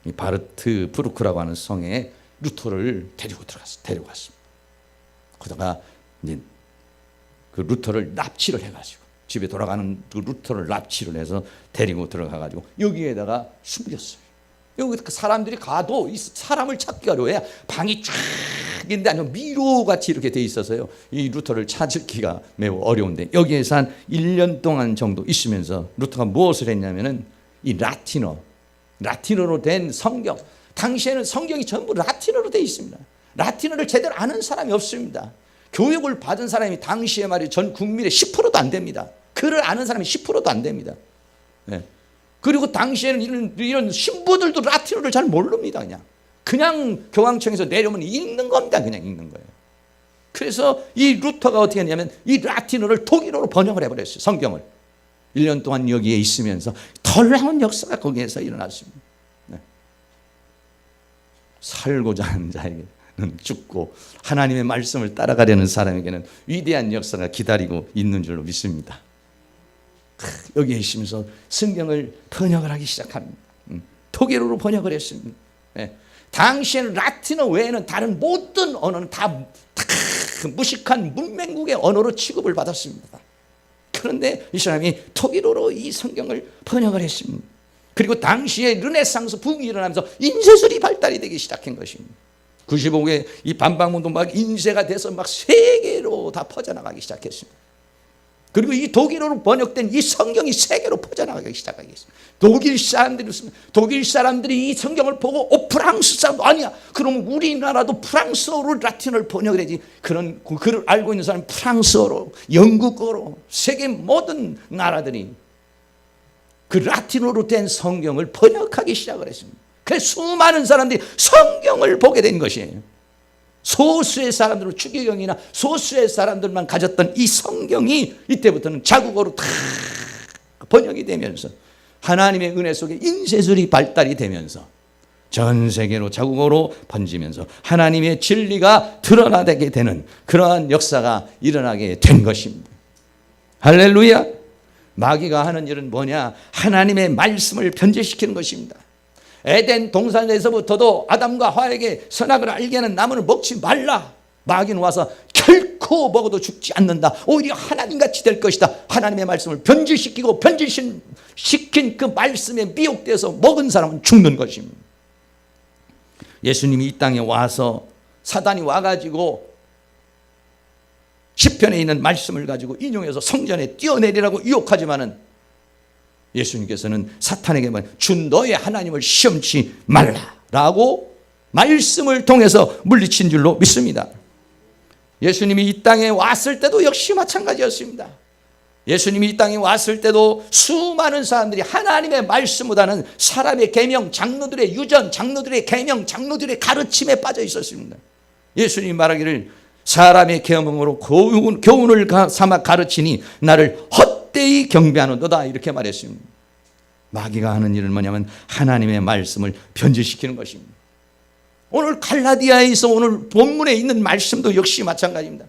이 바르트 브루크라고 하는 성에 루터를 데려갔습니다. 그러다가 이제 그 루터를 납치를 해가지고 집에 돌아가는 그 루터를 납치를 해서 데리고 들어가가지고 여기에다가 숨겼어요. 여기 사람들이 가도 이 사람을 찾기가 어려워요. 방이 쫙 있는데 아니면 미로같이 이렇게 돼 있어서요. 이 루터를 찾기가 매우 어려운데 여기에서 한 1년 동안 정도 있으면서 루터가 무엇을 했냐면은 이 라틴어로 된 성경, 당시에는 성경이 전부 라틴어로 돼 있습니다. 라틴어를 제대로 아는 사람이 없습니다. 교육을 받은 사람이 당시에 말이에요. 전 국민의 10%도 안 됩니다. 글을 아는 사람이 10%도 안 됩니다. 네. 그리고 당시에는 이런 신부들도 라틴어를 잘 모릅니다. 그냥 교황청에서 내려오면 읽는 겁니다. 그냥 읽는 거예요. 그래서 이 루터가 어떻게 했냐면 이 라틴어를 독일어로 번역을 해버렸어요. 성경을. 1년 동안 여기에 있으면서 놀라운 역사가 거기에서 일어났습니다. 네. 살고자 하는 자에게는 죽고 하나님의 말씀을 따라가려는 사람에게는 위대한 역사가 기다리고 있는 줄로 믿습니다. 여기에 있으면서 성경을 번역을 하기 시작합니다. 독일어로 번역을 했습니다. 네. 당시에는 라틴어 외에는 다른 모든 언어는 다 무식한 문맹국의 언어로 취급을 받았습니다. 그런데 이 사람이 독일어로 이 성경을 번역을 했습니다. 그리고 당시에 르네상스 붐이 일어나면서 인쇄술이 발달이 되기 시작한 것입니다. 95개 이 반방문도 막 인쇄가 돼서 막 세계로 다 퍼져나가기 시작했습니다. 그리고 이 독일어로 번역된 이 성경이 세계로 퍼져나가기 시작하겠습니다. 독일 사람들이 이 성경을 보고 프랑스 사람도 아니야. 그러면 우리나라도 프랑스어로 라틴어를 번역을 해야지. 그런 글을 알고 있는 사람이 프랑스어로, 영국어로, 세계 모든 나라들이 그 라틴어로 된 성경을 번역하기 시작을 했습니다. 그래서 수많은 사람들이 성경을 보게 된 것이에요. 소수의 사람들은 추기경이나 소수의 사람들만 가졌던 이 성경이 이때부터는 자국어로 다 번역이 되면서 하나님의 은혜 속에 인쇄술이 발달이 되면서 전 세계로 자국어로 번지면서 하나님의 진리가 드러나게 되는 그러한 역사가 일어나게 된 것입니다. 할렐루야. 마귀가 하는 일은 뭐냐? 하나님의 말씀을 변제시키는 것입니다. 에덴 동산에서부터도 아담과 하와에게 선악을 알게 하는 나무를 먹지 말라. 마귀는 와서 결코 먹어도 죽지 않는다. 오히려 하나님같이 될 것이다. 하나님의 말씀을 변질시키고 변질시킨 그 말씀에 미혹되어서 먹은 사람은 죽는 것입니다. 예수님이 이 땅에 와서 사단이 와가지고 시편에 있는 말씀을 가지고 인용해서 성전에 뛰어내리라고 유혹하지만은 예수님께서는 사탄에게 준 너의 하나님을 시험치 말라라고 말씀을 통해서 물리친 줄로 믿습니다. 예수님이 이 땅에 왔을 때도 역시 마찬가지였습니다. 예수님이 이 땅에 왔을 때도 수많은 사람들이 하나님의 말씀보다는 사람의 계명, 장로들의 유전, 장로들의 계명, 장로들의 가르침에 빠져 있었습니다. 예수님이 말하기를 사람의 계명으로 교훈을 삼아 가르치니 나를 헛되이 경배하는도다 이렇게 말했습니다. 마귀가 하는 일은 뭐냐면 하나님의 말씀을 변질시키는 것입니다. 오늘 갈라디아에서 오늘 본문에 있는 말씀도 역시 마찬가지입니다.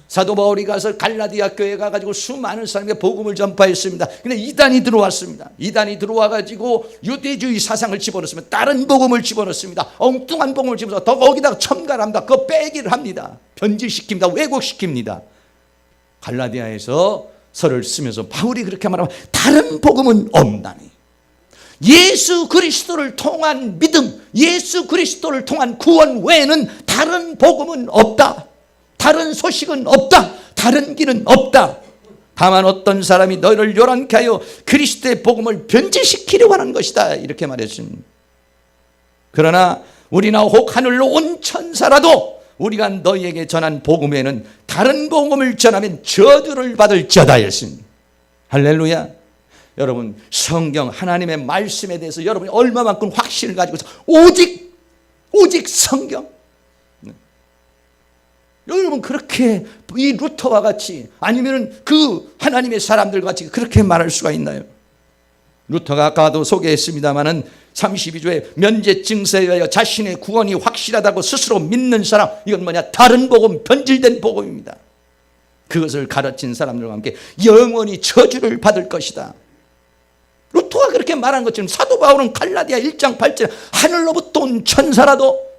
사도 바울이 가서 갈라디아 교회에 가가지고 수많은 사람에게 복음을 전파했습니다. 근데 이단이 들어왔습니다. 이단이 들어와가지고 유대주의 사상을 집어넣습니다. 다른 복음을 집어넣습니다. 엉뚱한 복음을 집어넣어서 더 거기다가 첨가합니다. 그거 빼기를 합니다. 변질시킵니다. 왜곡시킵니다. 갈라디아에서 설을 쓰면서 바울이 그렇게 말하면 다른 복음은 없나니 예수 그리스도를 통한 믿음, 예수 그리스도를 통한 구원 외에는 다른 복음은 없다. 다른 소식은 없다. 다른 길은 없다. 다만 어떤 사람이 너희를 요란케 하여 그리스도의 복음을 변질시키려고 하는 것이다 이렇게 말했습니다. 그러나 우리나 혹 하늘로 온 천사라도 우리가 너희에게 전한 복음에는 다른 복음을 전하면 저주를 받을지어다 했습니다. 할렐루야. 여러분 성경 하나님의 말씀에 대해서 여러분이 얼마만큼 확신을 가지고 오직 성경. 여러분 그렇게 이 루터와 같이 아니면 그 하나님의 사람들과 같이 그렇게 말할 수가 있나요? 루터가 아까도 소개했습니다마는 32조에 면제 증세에 의하여 자신의 구원이 확실하다고 스스로 믿는 사람, 이건 뭐냐? 다른 복음, 변질된 복음입니다. 그것을 가르친 사람들과 함께 영원히 저주를 받을 것이다. 루터가 그렇게 말한 것처럼 사도 바울은 갈라디아 1장 8절에 하늘로부터 온 천사라도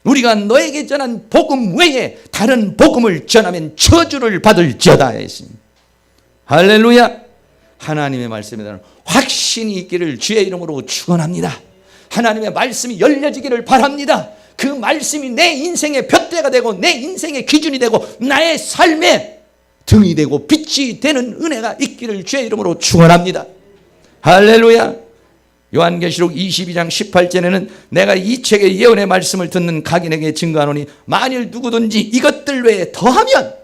우리가 너에게 전한 복음 외에 다른 복음을 전하면 저주를 받을지어다 했습니다. 할렐루야. 하나님의 말씀에 대한 확신이 있기를 주의 이름으로 축원합니다. 하나님의 말씀이 열려지기를 바랍니다. 그 말씀이 내 인생의 둯대가 되고 내 인생의 기준이 되고 나의 삶의 등이 되고 빛이 되는 은혜가 있기를 주의 이름으로 축원합니다. 할렐루야. 요한계시록 22장 18절에는 내가 이 책의 예언의 말씀을 듣는 각인에게 증거하노니 만일 누구든지 이것들 외에 더하면,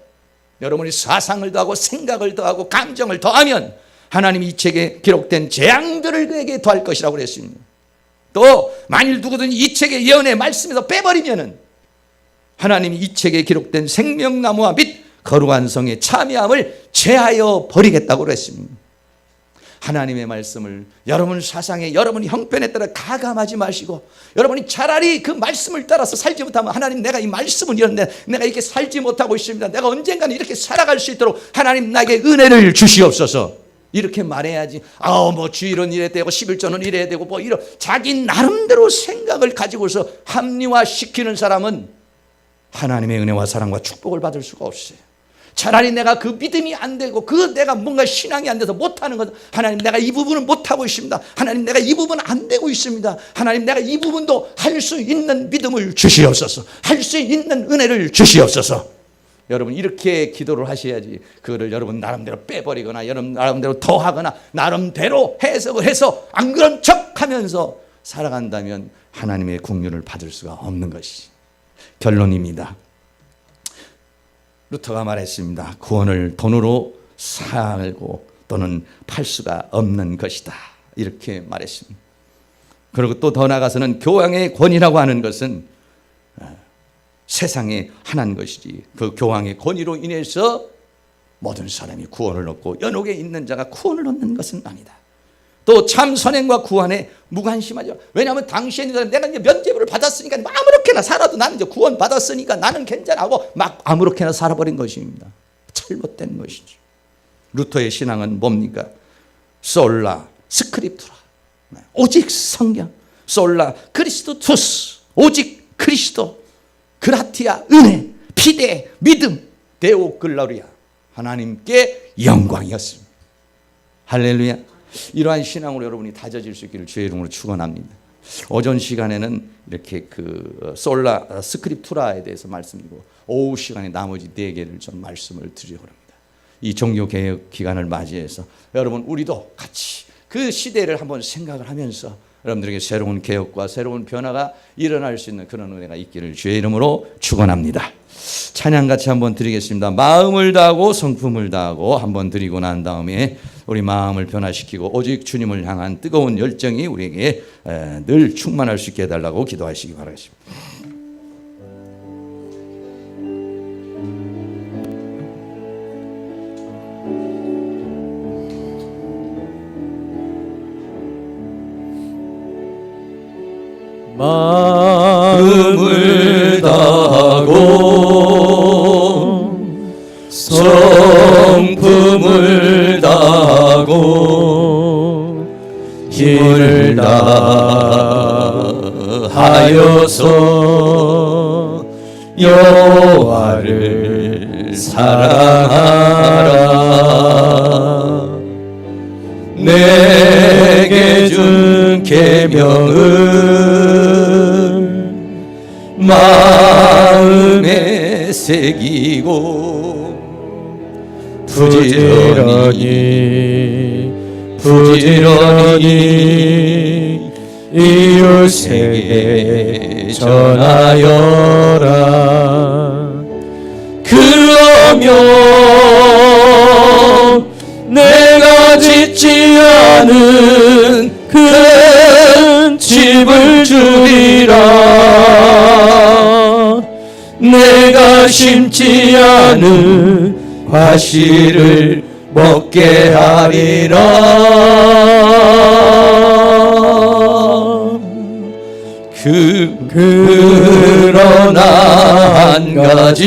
여러분이 사상을 더하고 생각을 더하고 감정을 더하면 하나님이 이 책에 기록된 재앙들을 그에게 더할 것이라고 그랬습니다. 또 만일 누구든지 이 책의 예언의 말씀에서 빼버리면은 하나님이 이 책에 기록된 생명나무와 및 거룩한 성의 참여함을 제하여 버리겠다고 그랬습니다. 하나님의 말씀을 여러분 사상에 여러분 형편에 따라 가감하지 마시고, 여러분이 차라리 그 말씀을 따라서 살지 못하면 하나님 내가 이 말씀은 이런데 내가 이렇게 살지 못하고 있습니다. 내가 언젠가는 이렇게 살아갈 수 있도록 하나님 나에게 은혜를 주시옵소서. 이렇게 말해야지. 뭐 주일은 이래야 되고 11조는 이래야 되고 뭐 이런 자기 나름대로 생각을 가지고서 합리화시키는 사람은 하나님의 은혜와 사랑과 축복을 받을 수가 없어요. 차라리 내가 그 믿음이 안 되고 내가 뭔가 신앙이 안 돼서 못하는 것, 하나님 내가 이 부분은 못하고 있습니다. 하나님 내가 이 부분은 안 되고 있습니다. 하나님 내가 이 부분도 할 수 있는 믿음을 주시옵소서. 할 수 있는 은혜를 주시옵소서. 여러분 이렇게 기도를 하셔야지 그거를 여러분 나름대로 빼버리거나 여러분 나름대로 더하거나 나름대로 해석을 해서 안 그런 척하면서 살아간다면 하나님의 긍휼을 받을 수가 없는 것이 결론입니다. 루터가 말했습니다. 구원을 돈으로 사고 또는 팔 수가 없는 것이다. 이렇게 말했습니다. 그리고 또 더 나아가서는 교황의 권위라고 하는 것은 세상에 한한 것이지 그 교황의 권위로 인해서 모든 사람이 구원을 얻고 연옥에 있는 자가 구원을 얻는 것은 아니다. 또 참 선행과 구원에 무관심하죠. 왜냐하면 당시에는 내가 이제 면죄부를 받았으니까 아무렇게나 살아도 나는 이제 구원 받았으니까 나는 괜찮아하고 막 아무렇게나 살아버린 것입니다. 잘못된 것이죠. 루터의 신앙은 뭡니까? 솔라 스크립투라, 오직 성경, 솔라 크리스토투스, 오직 그리스도, 그라티아 은혜, 피데 믿음, 데오 글로리아, 하나님께 영광이었습니다. 할렐루야. 이러한 신앙으로 여러분이 다져질 수 있기를 주의 이름으로 축원합니다. 오전 시간에는 이렇게 그 솔라 스크립투라에 대해서 말씀드리고 오후 시간에 나머지 4개를 좀 말씀을 드리려고 합니다. 이 종교개혁 기간을 맞이해서 여러분 우리도 같이 그 시대를 한번 생각을 하면서 여러분들에게 새로운 개혁과 새로운 변화가 일어날 수 있는 그런 은혜가 있기를 주의 이름으로 축원합니다. 찬양 같이 한번 드리겠습니다. 마음을 다하고 성품을 다하고 한번 드리고 난 다음에 우리 마음을 변화시키고 오직 주님을 향한 뜨거운 열정이 우리에게 늘 충만할 수 있게 해달라고 기도하시기 바라겠습니다. 마음을 다하고 성품을 다하고 힘을 다하여서 여호와를 사랑하라. 내게 준 계명을 마음에 새기고 부지런히 이웃에게 전하여라. 그러면 내가 짓지 않은 큰 집을 주리라. 내가 심지 않은 과실을 먹게 하리라. 그러나 한 가지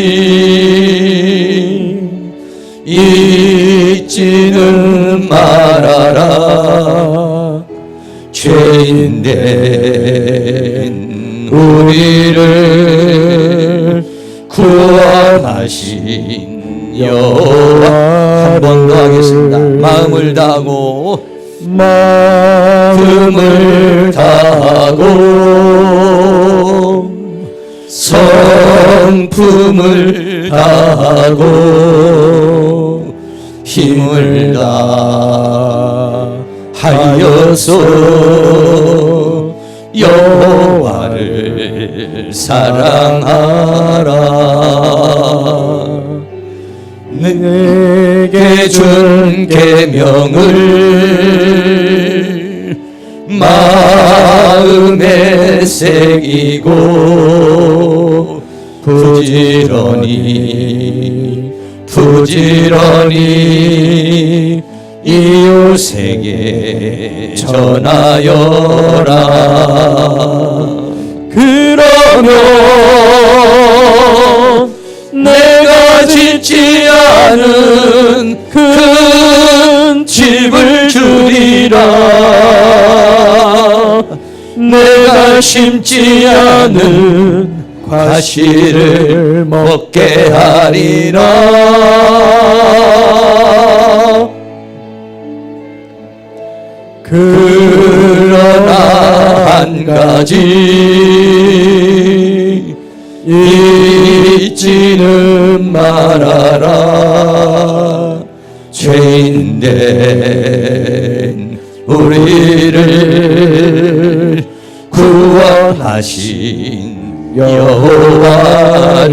잊지는 말아라. 죄인된 우리를 구원하신 여호와. 한 번 더 하겠습니다. 마음을 다하고 성품을 다하고 힘을 다하여서 여호와를 사랑하라. 내게 준 계명을 마음에 새기고 부지런히 이웃에게 전하여라. 그러면 내가 짓지 않은 큰 집을 주리라. 내가 심지 않은 과실을 먹게 하리라. 그러나 한 가지 잊지는 말아라. 죄인된 우리를 구원하신 여호와를.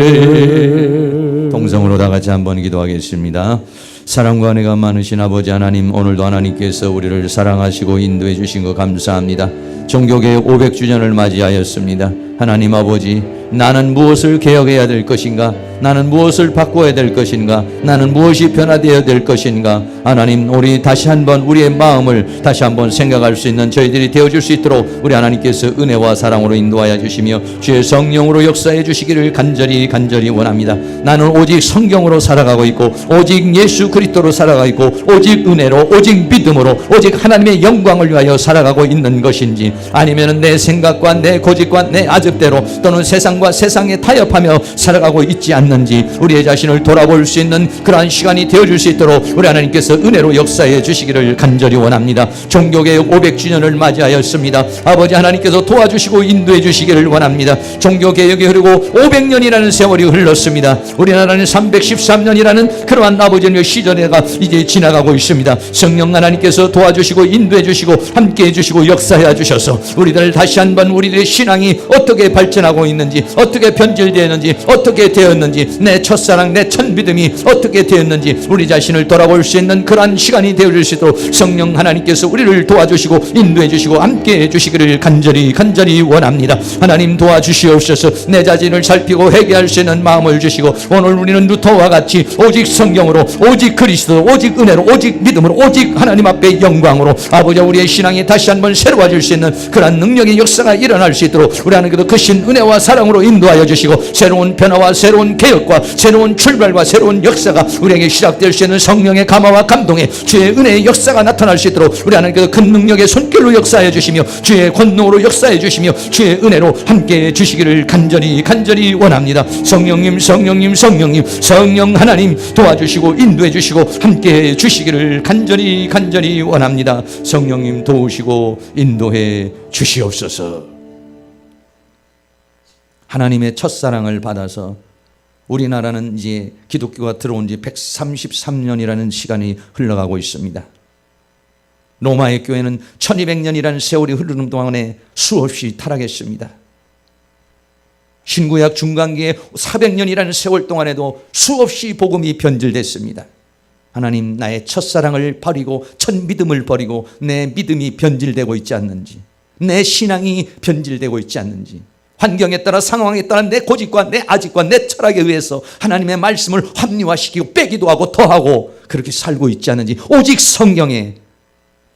동성으로 다 같이 한번 기도하겠습니다. 사랑과 은혜가 많으신 아버지 하나님, 오늘도 하나님께서 우리를 사랑하시고 인도해 주신 것 감사합니다. 종교개혁 500주년을 맞이하였습니다. 하나님 아버지, 나는 무엇을 개혁해야 될 것인가? 나는 무엇을 바꿔야 될 것인가? 나는 무엇이 변화되어야 될 것인가? 하나님, 우리 다시 한번 우리의 마음을 다시 한번 생각할 수 있는 저희들이 되어줄 수 있도록 우리 하나님께서 은혜와 사랑으로 인도하여 주시며 주의 성령으로 역사해 주시기를 간절히 원합니다. 나는 오직 성경으로 살아가고 있고 오직 예수 그리스도로 살아가고 있고 오직 은혜로 오직 믿음으로 오직 하나님의 영광을 위하여 살아가고 있는 것인지, 아니면 내 생각과 내 고집과 내 아주 뜻대로 또는 세상과 세상에 타협하며 살아가고 있지 않는지 우리의 자신을 돌아볼 수 있는 그러한 시간이 되어줄 수 있도록 우리 하나님께서 은혜로 역사해 주시기를 간절히 원합니다. 종교개혁 500주년을 맞이하였습니다. 아버지 하나님께서 도와주시고 인도해 주시기를 원합니다. 종교개혁이 흐르고 500년이라는 세월이 흘렀습니다. 우리나라는 313년이라는 그러한 아버지의 시절에가 이제 지나가고 있습니다. 성령 하나님께서 도와주시고 인도해 주시고 함께해 주시고 역사해 주셔서 우리들 다시 한번 우리들의 신앙이 어떻게 발전하고 있는지, 어떻게 변질되었는지, 어떻게 되었는지, 내 첫사랑 내 첫믿음이 어떻게 되었는지 우리 자신을 돌아볼 수 있는 그러한 시간이 되어줄 수 있도록 성령 하나님께서 우리를 도와주시고 인도해 주시고 함께해 주시기를 간절히 원합니다. 하나님 도와주시옵소서. 내 자신을 살피고 회개할 수 있는 마음을 주시고 오늘 우리는 루터와 같이 오직 성경으로, 오직 그리스도, 오직 은혜로, 오직 믿음으로, 오직 하나님 앞에 영광으로 아버지 우리의 신앙이 다시 한번 새로워질 수 있는 그러한 능력의 역사가 일어날 수 있도록 우리 하나님께서 크신 은혜와 사랑으로 인도하여 주시고 새로운 변화와 새로운 개혁과 새로운 출발과 새로운 역사가 우리에게 시작될 수 있는 성령의 감화와 감동에 주의 은혜의 역사가 나타날 수 있도록 우리 하나님께서 큰 능력의 손길로 역사해 주시며 주의 권능으로 역사해 주시며 주의 은혜로 함께해 주시기를 간절히 원합니다. 성령님 성령 하나님 도와주시고 인도해 주시고 함께해 주시기를 간절히 원합니다. 성령님 도우시고 인도해 주시옵소서. 하나님의 첫사랑을 받아서 우리나라는 이제 기독교가 들어온 지 133년이라는 시간이 흘러가고 있습니다. 로마의 교회는 1200년이라는 세월이 흐르는 동안에 수없이 타락했습니다. 신구약 중간기에 400년이라는 세월 동안에도 수없이 복음이 변질됐습니다. 하나님, 나의 첫사랑을 버리고 첫 믿음을 버리고 내 믿음이 변질되고 있지 않는지, 내 신앙이 변질되고 있지 않는지, 환경에 따라 상황에 따라 내 고집과 내 아집과 내 철학에 의해서 하나님의 말씀을 합리화시키고 빼기도 하고 더하고 그렇게 살고 있지 않는지, 오직 성경에,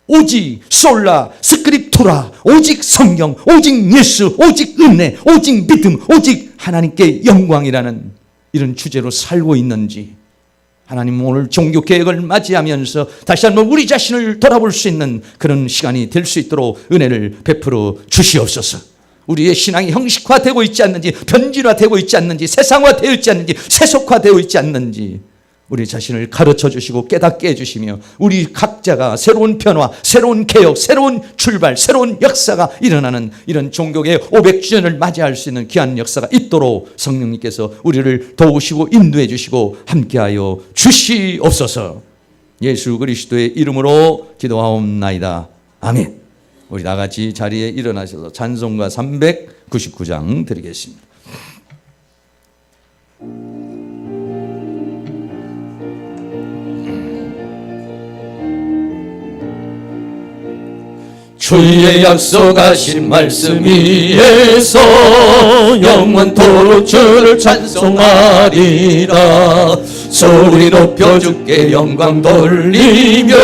오직 솔라 스크립투라, 오직 성경, 오직 예수, 오직 은혜, 오직 믿음, 오직 하나님께 영광이라는 이런 주제로 살고 있는지, 하나님 오늘 종교개혁을 맞이하면서 다시 한번 우리 자신을 돌아볼 수 있는 그런 시간이 될 수 있도록 은혜를 베풀어 주시옵소서. 우리의 신앙이 형식화되고 있지 않는지, 변질화되고 있지 않는지, 세상화되어 있지 않는지, 세속화되어 있지 않는지 우리 자신을 가르쳐 주시고 깨닫게 해주시며 우리 각자가 새로운 변화, 새로운 개혁, 새로운 출발, 새로운 역사가 일어나는 이런 종교개혁 500주년을 맞이할 수 있는 귀한 역사가 있도록 성령님께서 우리를 도우시고 인도해 주시고 함께하여 주시옵소서. 예수 그리스도의 이름으로 기도하옵나이다. 아멘. 우리 다 같이 자리에 일어나셔서 찬송가 399장 드리겠습니다. 주의 약속하신 말씀 위에서 영원토록 주를 찬송하리라. 소리 높여 주께 영광 돌리며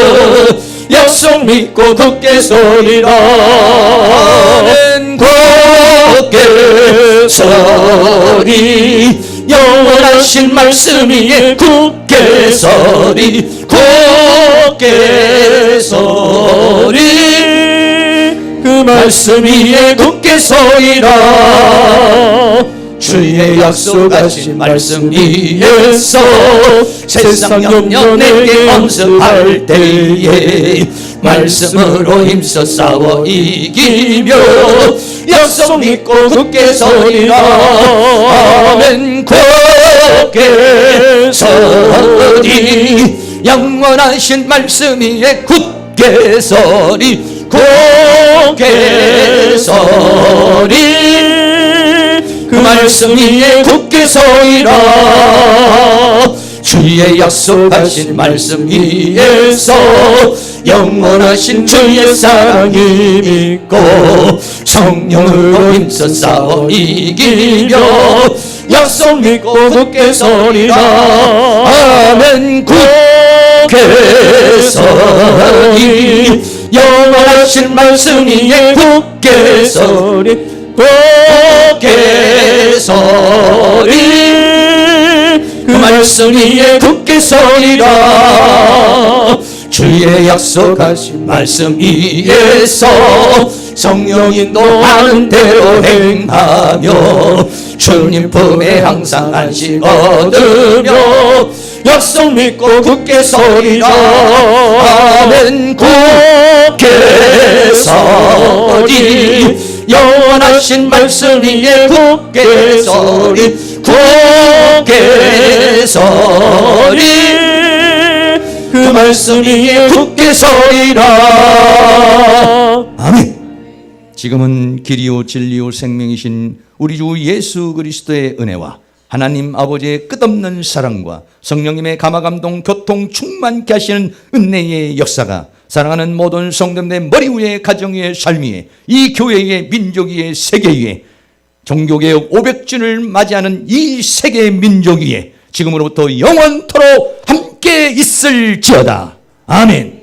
약속 믿고 굳게 서리라. 굳게 서리, 영원하신 말씀 위에 굳게 서리, 굳게 서리, 그 말씀 위에 굳게 서리라. 주의 약속하신 말씀 위에서 세상 염려 내게 엄습할 때에 말씀으로 힘써 싸워 이기며 약속 믿고 굳게 서리라. 아멘. 굳게 서리, 영원하신 말씀 위에 굳게 서리, 굳게 서리, 그 말씀 위에 굳게 서리라. 주의 약속하신 말씀 위에서 영원하신 주의 사랑이 믿고 성령으로 힘써 싸워 이기며 약속 믿고 굳게 서리라. 아멘. 굳게 서리, 영원하신 말씀 위에 굳게 서리, 굳게 서리, 그 말씀 위에 굳게 서리라. 주의 약속하신 말씀 위에서 성령 인도하는 대로 행하며 주님 품에 항상 안식 얻으며 약속 믿고 굳게 서리라. 아멘. 굳게 서리 영원하신 말씀 위에 굳게 서리 굳게 서리 그 말씀 위에 굳게 서리라. 아멘. 지금은 길이요 진리요 생명이신 우리 주 예수 그리스도의 은혜와 하나님 아버지의 끝없는 사랑과 성령님의 감화감동 교통 충만케 하시는 은혜의 역사가 사랑하는 모든 성도들의 머리 위에 가정 위에 삶 위에 이 교회 위에 민족 위에 세계 위에 종교개혁 500주년을 맞이하는 이 세계 민족 위에 지금으로부터 영원토록 함께 있을지어다. 아멘.